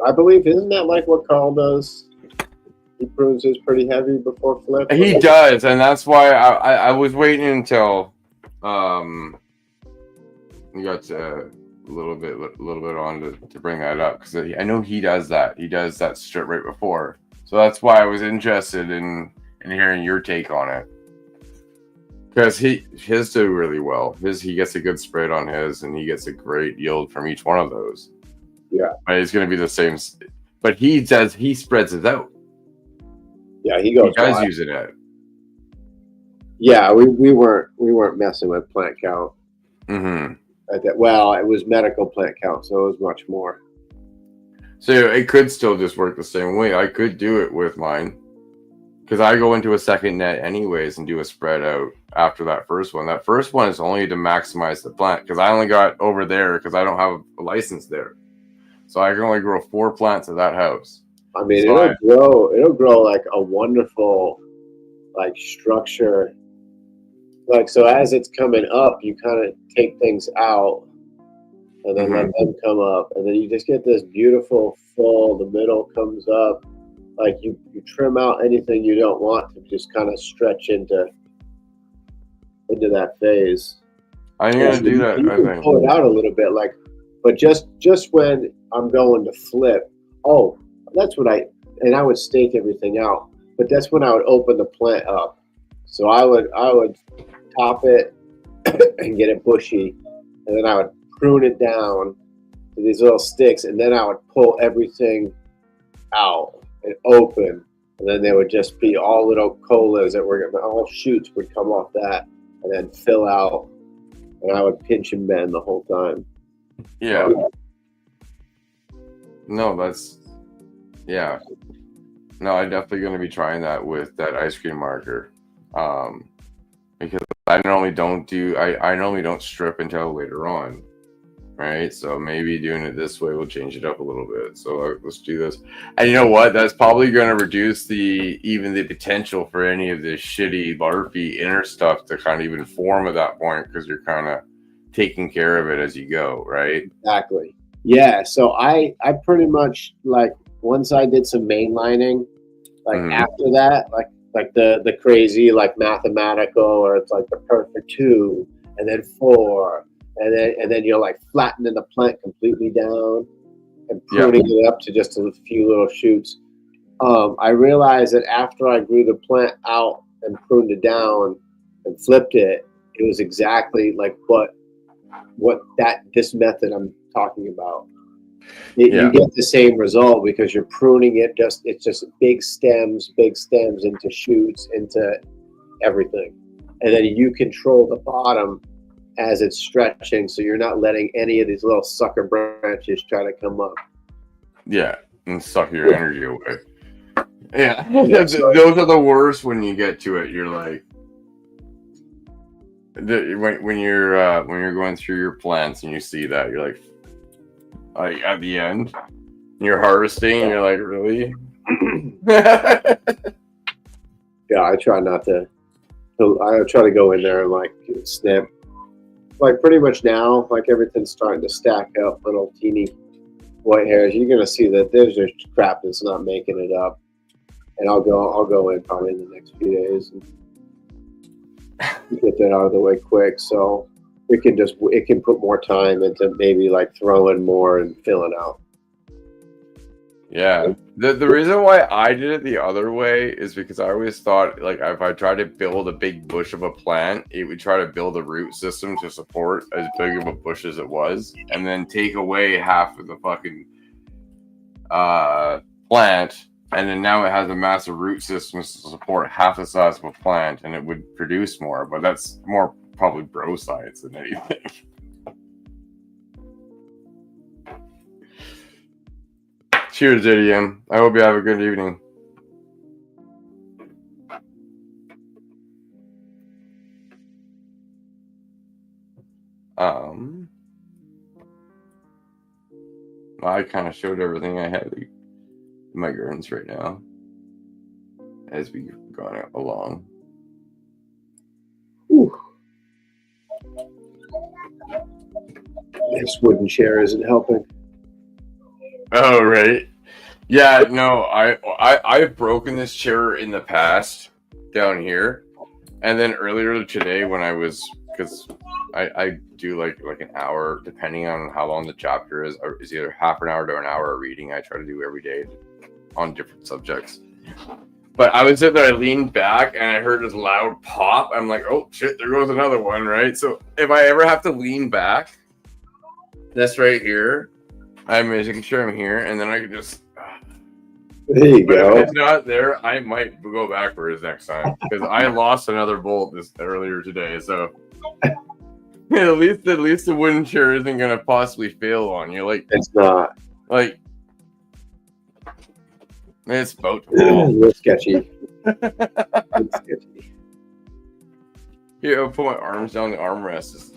Speaker 2: I believe, isn't that like what Carl does? He prunes his pretty heavy before flip.
Speaker 1: He does, and that's why I was waiting until you got a little bit on to bring that up, because I know he does that. He does that strip right before, so that's why I was interested in hearing your take on it. Because his do really well. He gets a good spread on his, and he gets a great yield from each one of those.
Speaker 2: Yeah,
Speaker 1: but it's going to be the same. But he spreads it out.
Speaker 2: Yeah, he goes.
Speaker 1: He does use it at.
Speaker 2: Yeah, we weren't messing with plant count.
Speaker 1: Mm-hmm.
Speaker 2: Well, it was medical plant count, so it was much more.
Speaker 1: So it could still just work the same way. I could do it with mine, because I go into a second net anyways and do a spread out after that first one. That first one is only to maximize the plant, because I only got over there because I don't have a license there. So I can only grow 4 plants at that house.
Speaker 2: I mean, so it'll grow like a wonderful like structure. Like, so as it's coming up, you kind of take things out and then let them come up, and then you just get this beautiful full, the middle comes up. Like you trim out anything you don't want to just kind of stretch into that phase.
Speaker 1: I'm gonna do that.
Speaker 2: You can pull it out a little bit, like, but just when I'm going to flip, that's what I would stake everything out. But that's when I would open the plant up. So I would top it and get it bushy, and then I would prune it down to these little sticks, and then I would pull everything out and open, and then there would just be all little colas that were all shoots would come off that, and then fill out, and I would pinch and bend the whole time.
Speaker 1: Yeah. No, I'm definitely going to be trying that with that ice cream marker, because I normally don't strip until later on, right? So maybe doing it this way will change it up a little bit. So let's do this. And you know what? That's probably going to reduce even the potential for any of this shitty larvae inner stuff to kind of even form at that point, because you're kind of taking care of it as you go, right?
Speaker 2: Exactly. Yeah. So I pretty much, like, once I did some mainlining, like after that, like the crazy, like mathematical, or it's like the perfect 2 and then 4, and then you're like flattening the plant completely down and pruning it up to just a few little shoots. I realized that after I grew the plant out and pruned it down and flipped it, it was exactly like what this method I'm talking about. You get the same result, because you're pruning it. It's just big stems into shoots, into everything, and then you control the bottom as it's stretching, so you're not letting any of these little sucker branches try to come up.
Speaker 1: Yeah, and suck your energy away. Yeah, those are the worst when you get to it. You're like, when you're going through your plants and you see that, you're like at the end, you're harvesting, and you're like, really?
Speaker 2: Yeah, I try not to. I try to go in there and like snip. Like pretty much now, like everything's starting to stack up, little teeny white hairs. You're gonna see that there's just crap that's not making it up. and I'll go in probably in the next few days and get that out of the way quick. So it can put more time into maybe like throwing more and filling out.
Speaker 1: Yeah. The reason why I did it the other way is because I always thought, like, if I tried to build a big bush of a plant, it would try to build a root system to support as big of a bush as it was, and then take away half of the fucking plant, and then now it has a massive root system to support half the size of a plant, and it would produce more. But that's more probably bro science than anything. Cheers, JDM. I hope you have a good evening. I kind of showed everything I had in my gardens right now as we've gone along.
Speaker 2: Ooh. This wooden chair isn't helping.
Speaker 1: Oh, right. Yeah, no, I've broken this chair in the past down here. And then earlier today when I was, because I do like an hour, depending on how long the chapter is, or is either half an hour to an hour of reading. I try to do every day on different subjects. But I was sitting there, I leaned back and I heard this loud pop. I'm like, oh shit, there goes another one, right? So if I ever have to lean back, this right here, I'm making sure I'm here, and then I can just.
Speaker 2: There you go.
Speaker 1: If it's not there, I might go backwards next time because I lost another bolt earlier today. So at least the wooden chair isn't gonna possibly fail on you. Like
Speaker 2: it's not.
Speaker 1: Like it's about to fall.
Speaker 2: It's sketchy. It's sketchy.
Speaker 1: Here, I'll put my arms down the armrest.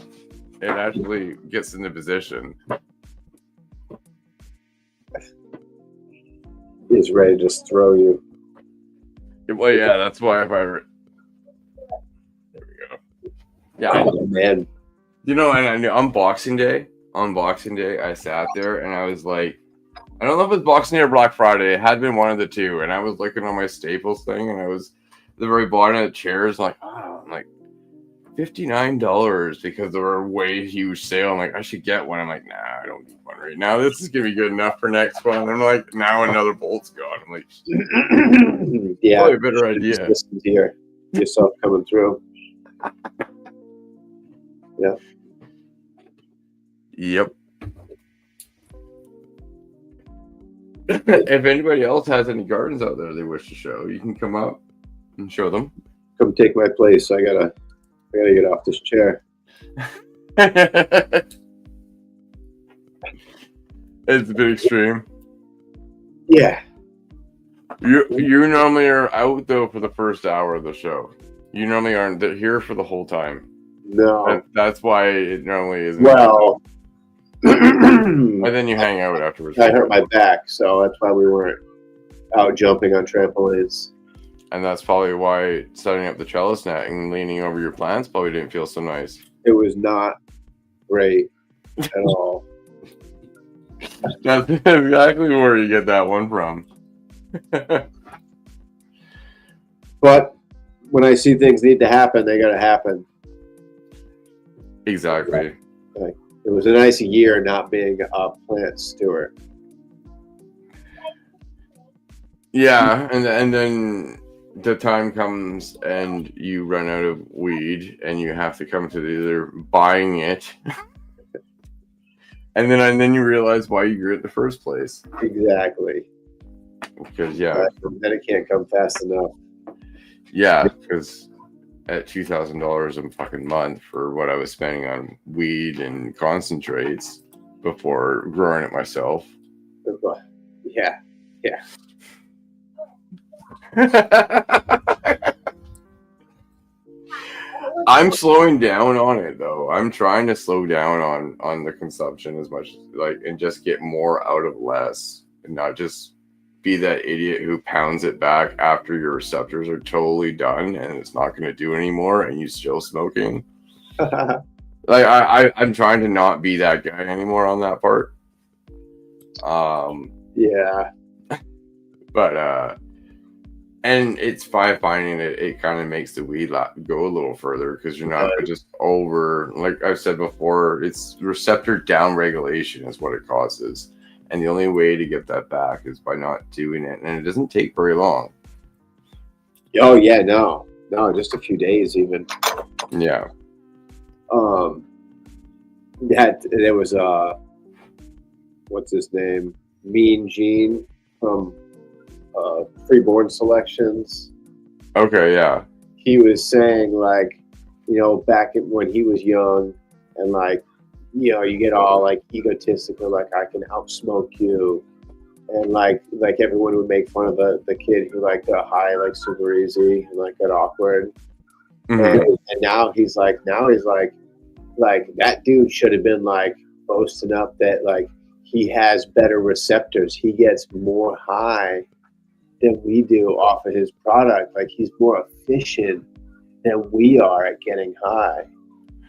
Speaker 1: It actually gets into position.
Speaker 2: He's ready to just throw you.
Speaker 1: Well, yeah, that's why if I. There we go. Yeah,
Speaker 2: oh, man.
Speaker 1: You know, and I knew on Boxing Day, I sat there and I was like, I don't know if it was Boxing Day or Black Friday. It had been one of the two, and I was looking on my Staples thing, and I was at the very bottom of the chairs, like, oh, I'm like $59 because they were a way huge sale. I'm like, I should get one. I'm like, nah, I don't need one right now. This is gonna be good enough for next one. And I'm like, now another bolt's gone. I'm like,
Speaker 2: yeah,
Speaker 1: probably a better idea.
Speaker 2: Just listen to yourself coming through. Yeah.
Speaker 1: Yep. If anybody else has any gardens out there they wish to show, you can come up and show them.
Speaker 2: Come take my place. I gotta get off this chair.
Speaker 1: It's a bit extreme.
Speaker 2: Yeah.
Speaker 1: You normally are out though for the first hour of the show. You normally aren't here for the whole time.
Speaker 2: No.
Speaker 1: That's why it normally isn't.
Speaker 2: Well,
Speaker 1: and then you hang out afterwards.
Speaker 2: I hurt my back, so that's why we weren't out jumping on trampolines.
Speaker 1: And that's probably why setting up the trellis net and leaning over your plants probably didn't feel so nice.
Speaker 2: It was not great at all.
Speaker 1: That's exactly where you get that one from.
Speaker 2: But when I see things need to happen, they gotta happen.
Speaker 1: Exactly.
Speaker 2: Like, it was a nice year not being a plant steward.
Speaker 1: Yeah, and then the time comes and you run out of weed and you have to come to either buying it and then you realize why you grew it in the first place.
Speaker 2: Exactly.
Speaker 1: Because then
Speaker 2: it can't come fast enough.
Speaker 1: Yeah, because at $2,000 a fucking month for what I was spending on weed and concentrates before growing it myself.
Speaker 2: Yeah.
Speaker 1: I'm slowing down on it though. I'm trying to slow down on the consumption as much and just get more out of less and not just be that idiot who pounds it back after your receptors are totally done and it's not going to do anymore and you still smoking. I'm trying to not be that guy anymore on that part.
Speaker 2: Yeah.
Speaker 1: But And it's finding it kind of makes the weed go a little further because you're not just over, like I've said before, it's receptor down regulation is what it causes. And the only way to get that back is by not doing it. And it doesn't take very long.
Speaker 2: Oh, yeah, no, just a few days even.
Speaker 1: Yeah.
Speaker 2: There was what's his name? Mean Gene from Freeborn Selections.
Speaker 1: Okay, yeah.
Speaker 2: He was saying, like, back when he was young, and like, you get all like egotistical, like I can outsmoke you, and like everyone would make fun of the kid who like got high like super easy and like got awkward.
Speaker 1: Mm-hmm.
Speaker 2: And now he's like that dude should have been like boasting up that like he has better receptors. He gets more high than we do off of his product. Like he's more efficient than we are at getting high.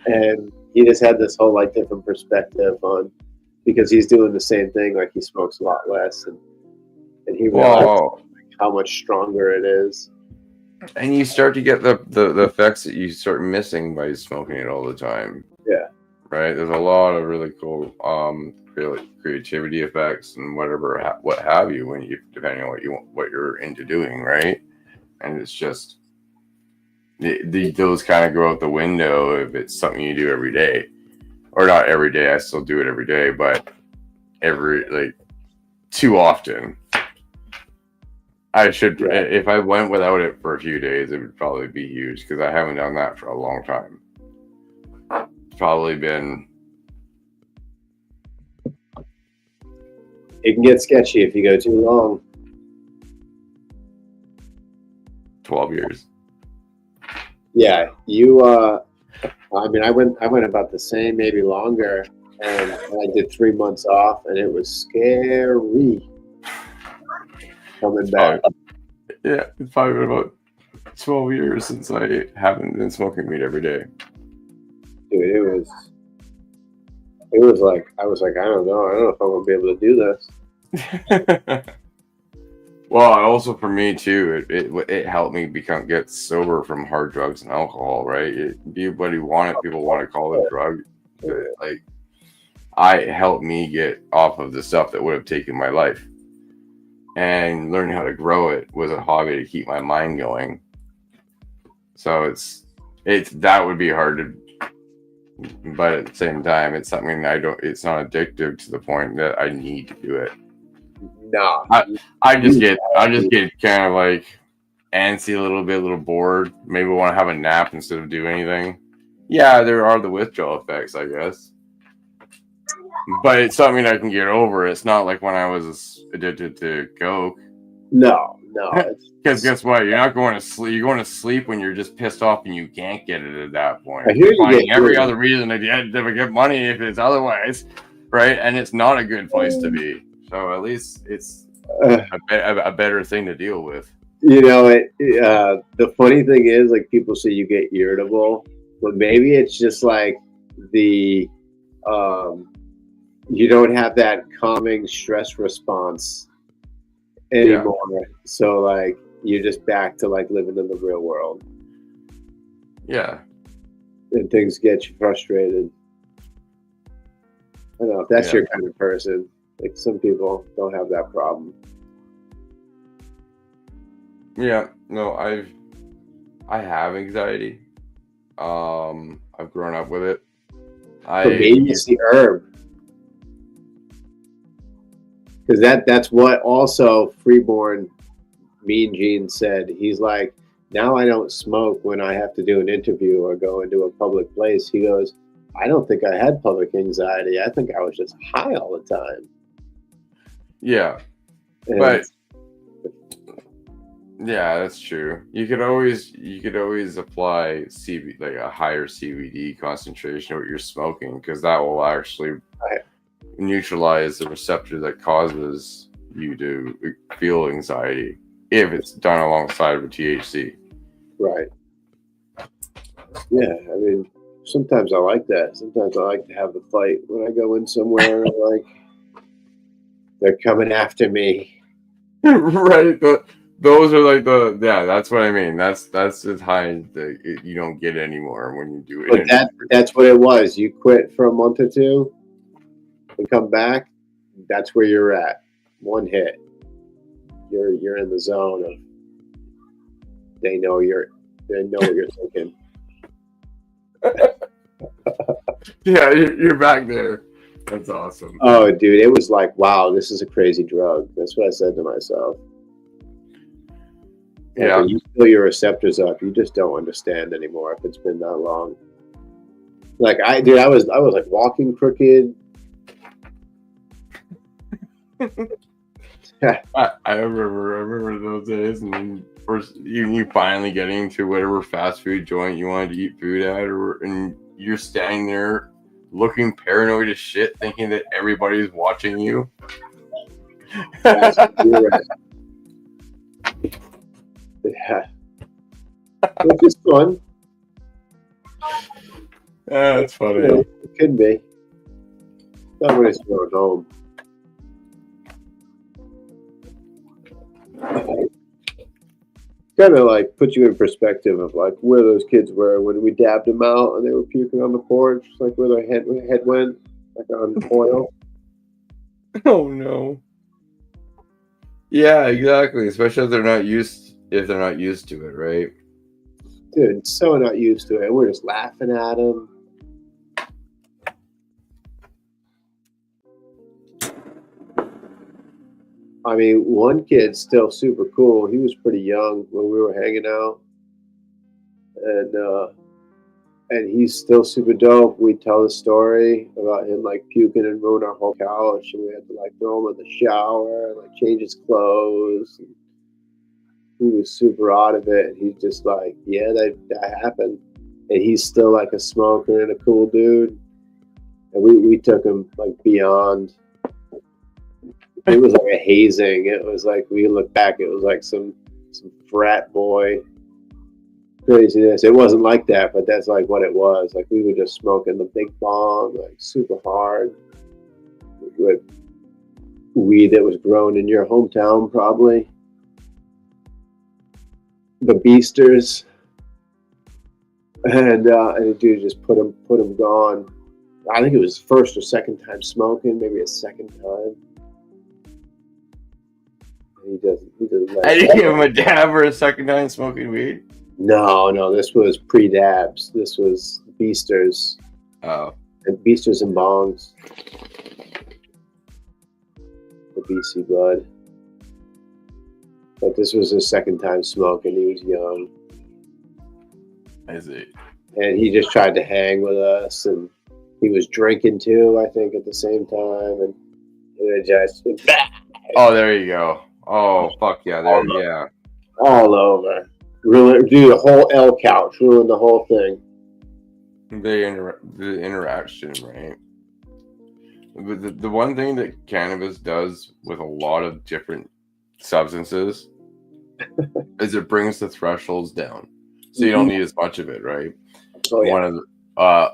Speaker 2: And he just had this whole like different perspective on, because he's doing the same thing. Like he smokes a lot less, and he realized how much stronger it is.
Speaker 1: And you start to get the effects that you start missing by smoking it all the time.
Speaker 2: Yeah.
Speaker 1: Right. There's a lot of really cool creativity effects and whatever what have you when you, depending on what you're into doing, right? And it's just those kind of go out the window if it's something you do every day, or not every day. I still do it every day, but too often. I should, if I went without it for a few days, it would probably be huge because I haven't done that for a long time. It's probably been.
Speaker 2: It can get sketchy if you go too long.
Speaker 1: 12 years.
Speaker 2: Yeah, I mean, I went about the same, maybe longer, and I did 3 months off, and it was scary coming back.
Speaker 1: Yeah, it's probably been about 12 years since I haven't been smoking weed every day.
Speaker 2: Dude, it was like, I was like, I don't know if I'm gonna be able to do this.
Speaker 1: Well, also for me too, it helped me get sober from hard drugs and alcohol, right? People want to call it a drug. Like, it helped me get off of the stuff that would have taken my life. And learning how to grow it was a hobby to keep my mind going. So it's that would be hard to, but at the same time, it's something it's not addictive to the point that I need to do it.
Speaker 2: No,
Speaker 1: I just get kind of like antsy a little bored. Maybe want to have a nap instead of do anything. Yeah, there are the withdrawal effects, I guess. But it's something I can get over. It's not like when I was addicted to coke.
Speaker 2: No.
Speaker 1: Because guess what? You're not going to sleep. You're going to sleep when you're just pissed off and you can't get it at that point.
Speaker 2: I hear
Speaker 1: you're finding every other reason to get money if it's otherwise, right? And it's not a good place to be. So at least it's a better thing to deal with.
Speaker 2: The funny thing is, like, people say you get irritable, but maybe it's just like you don't have that calming stress response anymore. Yeah. So like you're just back to like living in the real world.
Speaker 1: Yeah.
Speaker 2: And things get you frustrated. I don't know if that's your kind of person. Like some people don't have that problem.
Speaker 1: Yeah, no, I have anxiety. I've grown up with it.
Speaker 2: Maybe it's the herb. Because that's what also Freeborn Mean Gene said. He's like, now I don't smoke when I have to do an interview or go into a public place. He goes, I don't think I had public anxiety. I think I was just high all the time.
Speaker 1: Yeah. But yeah, that's true. You could always apply like a higher CBD concentration to what you're smoking, because that will actually neutralize the receptor that causes you to feel anxiety if it's done alongside with THC.
Speaker 2: Right. Yeah, I mean, sometimes I like that. Sometimes I like to have the fight when I go in somewhere like they're coming after me.
Speaker 1: Right. Those are like that's what I mean. That's as high that you don't get anymore when you do it.
Speaker 2: But that's what it was. You quit for a month or two and come back. That's where you're at. One hit. You're in the zone of they know what you're thinking.
Speaker 1: Yeah, you're back there. That's awesome.
Speaker 2: Oh, dude, it was like, wow, this is a crazy drug. That's what I said to myself.
Speaker 1: Yeah.
Speaker 2: When you fill your receptors up, you just don't understand anymore if it's been that long. Like I was like walking crooked.
Speaker 1: I remember those days, and then first you finally getting to whatever fast food joint you wanted to eat food at, and you're standing there looking paranoid as shit, thinking that everybody's watching you.
Speaker 2: You're right. Yeah, which is fun.
Speaker 1: That's funny.
Speaker 2: Yeah, it could be. Not when it's going home. Kind of like put you in perspective of like where those kids were when we dabbed them out and they were puking on the porch, like where their head went, like on oil.
Speaker 1: Oh no. Yeah, exactly. Especially if they're not used to it, right?
Speaker 2: Dude, so not used to it. We're just laughing at them. I mean, one kid's still super cool. He was pretty young when we were hanging out, and he's still super dope. We tell the story about him like puking and ruining our whole couch, and we had to like throw him in the shower and like change his clothes. And he was super out of it. And he's just like, yeah, that happened. And he's still like a smoker and a cool dude. And we took him like beyond. It was like a hazing. It was like we look back. It was like some frat boy craziness. It wasn't like that, but that's like what it was. Like we were just smoking the big bong, like super hard, with weed that was grown in your hometown, probably. The Beasters, and the dude just put him gone. I think it was first or second time smoking, maybe a second time. He doesn't.
Speaker 1: I didn't give him a dab or a second time smoking weed.
Speaker 2: No, this was pre-dabs. This was Beasters.
Speaker 1: Oh.
Speaker 2: And Beasters and bongs. The BC Blood. But this was his second time smoking. He was young.
Speaker 1: I see.
Speaker 2: And he just tried to hang with us, and he was drinking too, I think, at the same time. And it just...
Speaker 1: Oh, there you go. Oh, fuck yeah. Yeah.
Speaker 2: All over. Ruined, dude, the whole L couch. Ruined the whole thing.
Speaker 1: The interaction, right? But the one thing that cannabis does with a lot of different substances is it brings the thresholds down. So you don't need as much of it, right?
Speaker 2: Oh, yeah.
Speaker 1: One of the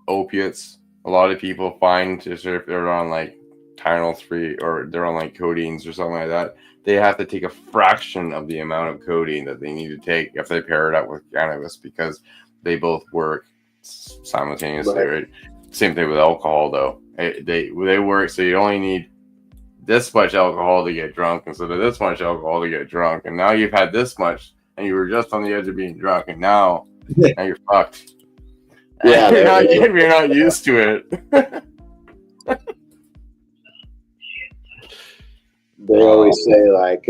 Speaker 1: opiates, a lot of people find if they're on like Tylenol 3 or they're on like codeines or something like that, they have to take a fraction of the amount of codeine that they need to take if they pair it up with cannabis because they both work simultaneously, right? Same thing with alcohol, though. They work, so you only need this much alcohol to get drunk instead of this much alcohol to get drunk. And now you've had this much, and you were just on the edge of being drunk, and now you're fucked.
Speaker 2: Yeah,
Speaker 1: you're not used to it.
Speaker 2: They always say like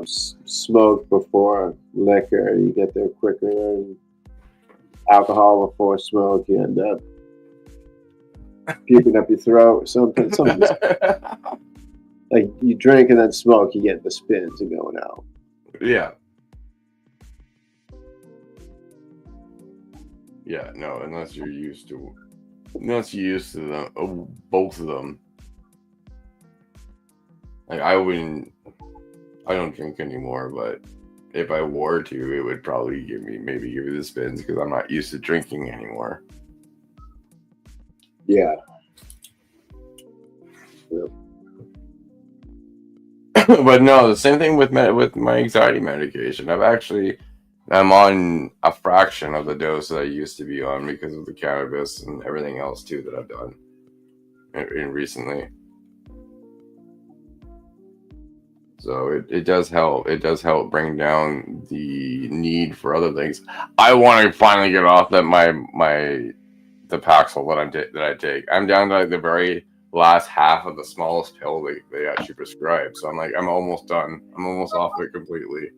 Speaker 2: smoke before liquor, you get there quicker, and alcohol before smoke, you end up puking up your throat or something. Like you drink and then smoke, you get the spins and going out.
Speaker 1: Yeah. Yeah, no, unless you're used to them, both of them. Like I don't drink anymore, but if I were to, it would probably give me the spins because I'm not used to drinking anymore.
Speaker 2: Yeah.
Speaker 1: But no, the same thing with with my anxiety medication. I'm on a fraction of the dose that I used to be on because of the cannabis and everything else too that I've done recently. So it does help. It does help bring down the need for other things. I want to finally get off the Paxil that I take. I'm down to like the very last half of the smallest pill they actually prescribe. So I'm almost done. I'm almost off it completely.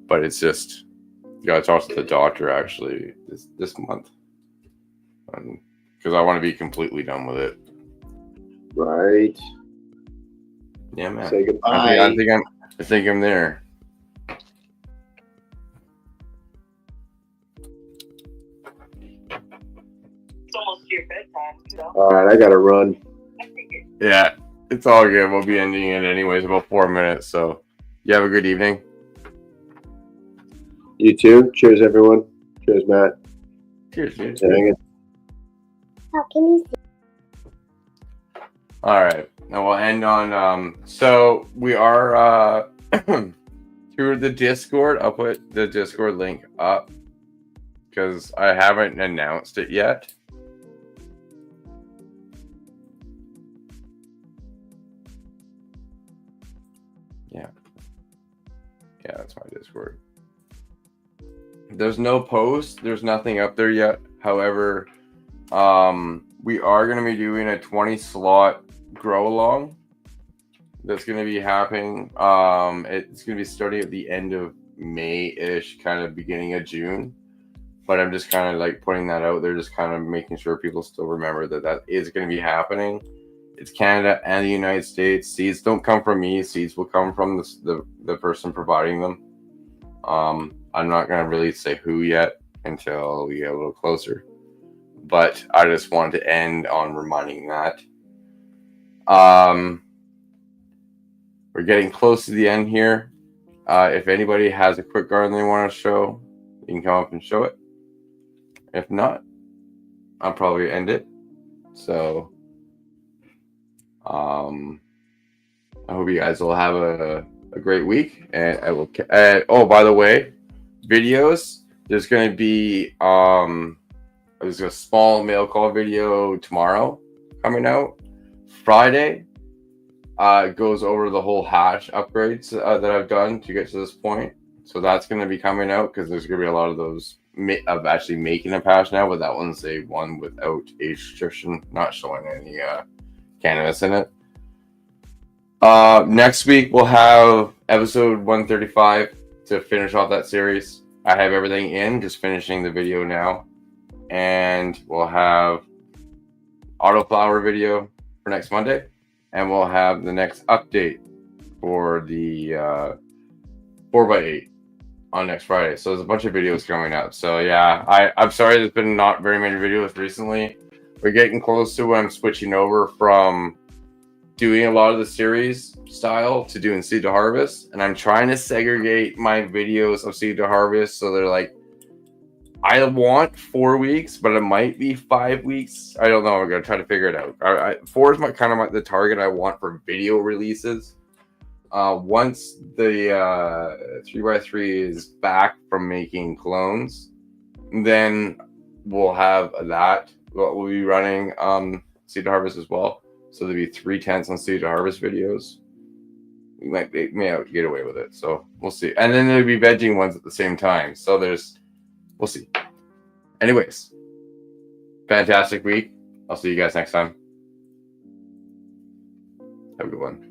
Speaker 1: But it's just you gotta talk to the doctor actually this month, because I want to be completely done with it.
Speaker 2: Right.
Speaker 1: Yeah, man.
Speaker 2: Say goodbye.
Speaker 1: I think I'm there.
Speaker 4: It's almost your bedtime, so.
Speaker 2: All right, I gotta run.
Speaker 1: Yeah, it's all good. We'll be ending it anyways, about 4 minutes. So you have a good evening.
Speaker 2: You too. Cheers, everyone. Cheers, Matt.
Speaker 1: Cheers, dude.
Speaker 2: Dang it.
Speaker 3: How can you see?
Speaker 1: All right. Now we'll end on so we are through the Discord. I'll put the Discord link up because I haven't announced it yet. Yeah, that's my Discord. There's no post. There's nothing up there yet. However, we are going to be doing a 20 slot grow along that's going to be happening. It's going to be starting at the end of May-ish, kind of beginning of June. But I'm just kind of like putting that out there, just kind of making sure people still remember that is going to be happening. It's Canada and the United States. Seeds don't come from me. Seeds will come from the person providing them. I'm not going to really say who yet until we get a little closer. But I just wanted to end on reminding that. We're getting close to the end here. If anybody has a quick garden they want to show, you can come up and show it. If not, I'll probably end it. So, I hope you guys will have a great week. And I will. Oh, by the way, videos. There's going to be there's a small mail call video tomorrow coming out. Friday goes over the whole hash upgrades that I've done to get to this point. So that's going to be coming out because there's going to be a lot of those of actually making a hash now, but that one's a one without age restriction, not showing any cannabis in it. Next week we'll have episode 135 to finish off that series. I have everything in, just finishing the video now. And we'll have autoflower video for next Monday. And we'll have the next update for the 4x8 on next Friday. So there's a bunch of videos coming up. So yeah, I'm sorry there's been not very many videos recently. We're getting close to when I'm switching over from doing a lot of the series style to doing seed to harvest. And I'm trying to segregate my videos of seed to harvest so they're like, I want 4 weeks, but it might be 5 weeks. I don't know. I'm going to try to figure it out. 4 is kind of the target I want for video releases. Once the 3x3 is back from making clones, then we'll have that. We'll be running seed to harvest as well. So there'll be 3/10 on seed to harvest videos. We may get away with it. So we'll see. And then there'll be vegging ones at the same time. So we'll see. Anyways, fantastic week. I'll see you guys next time. Have a good one.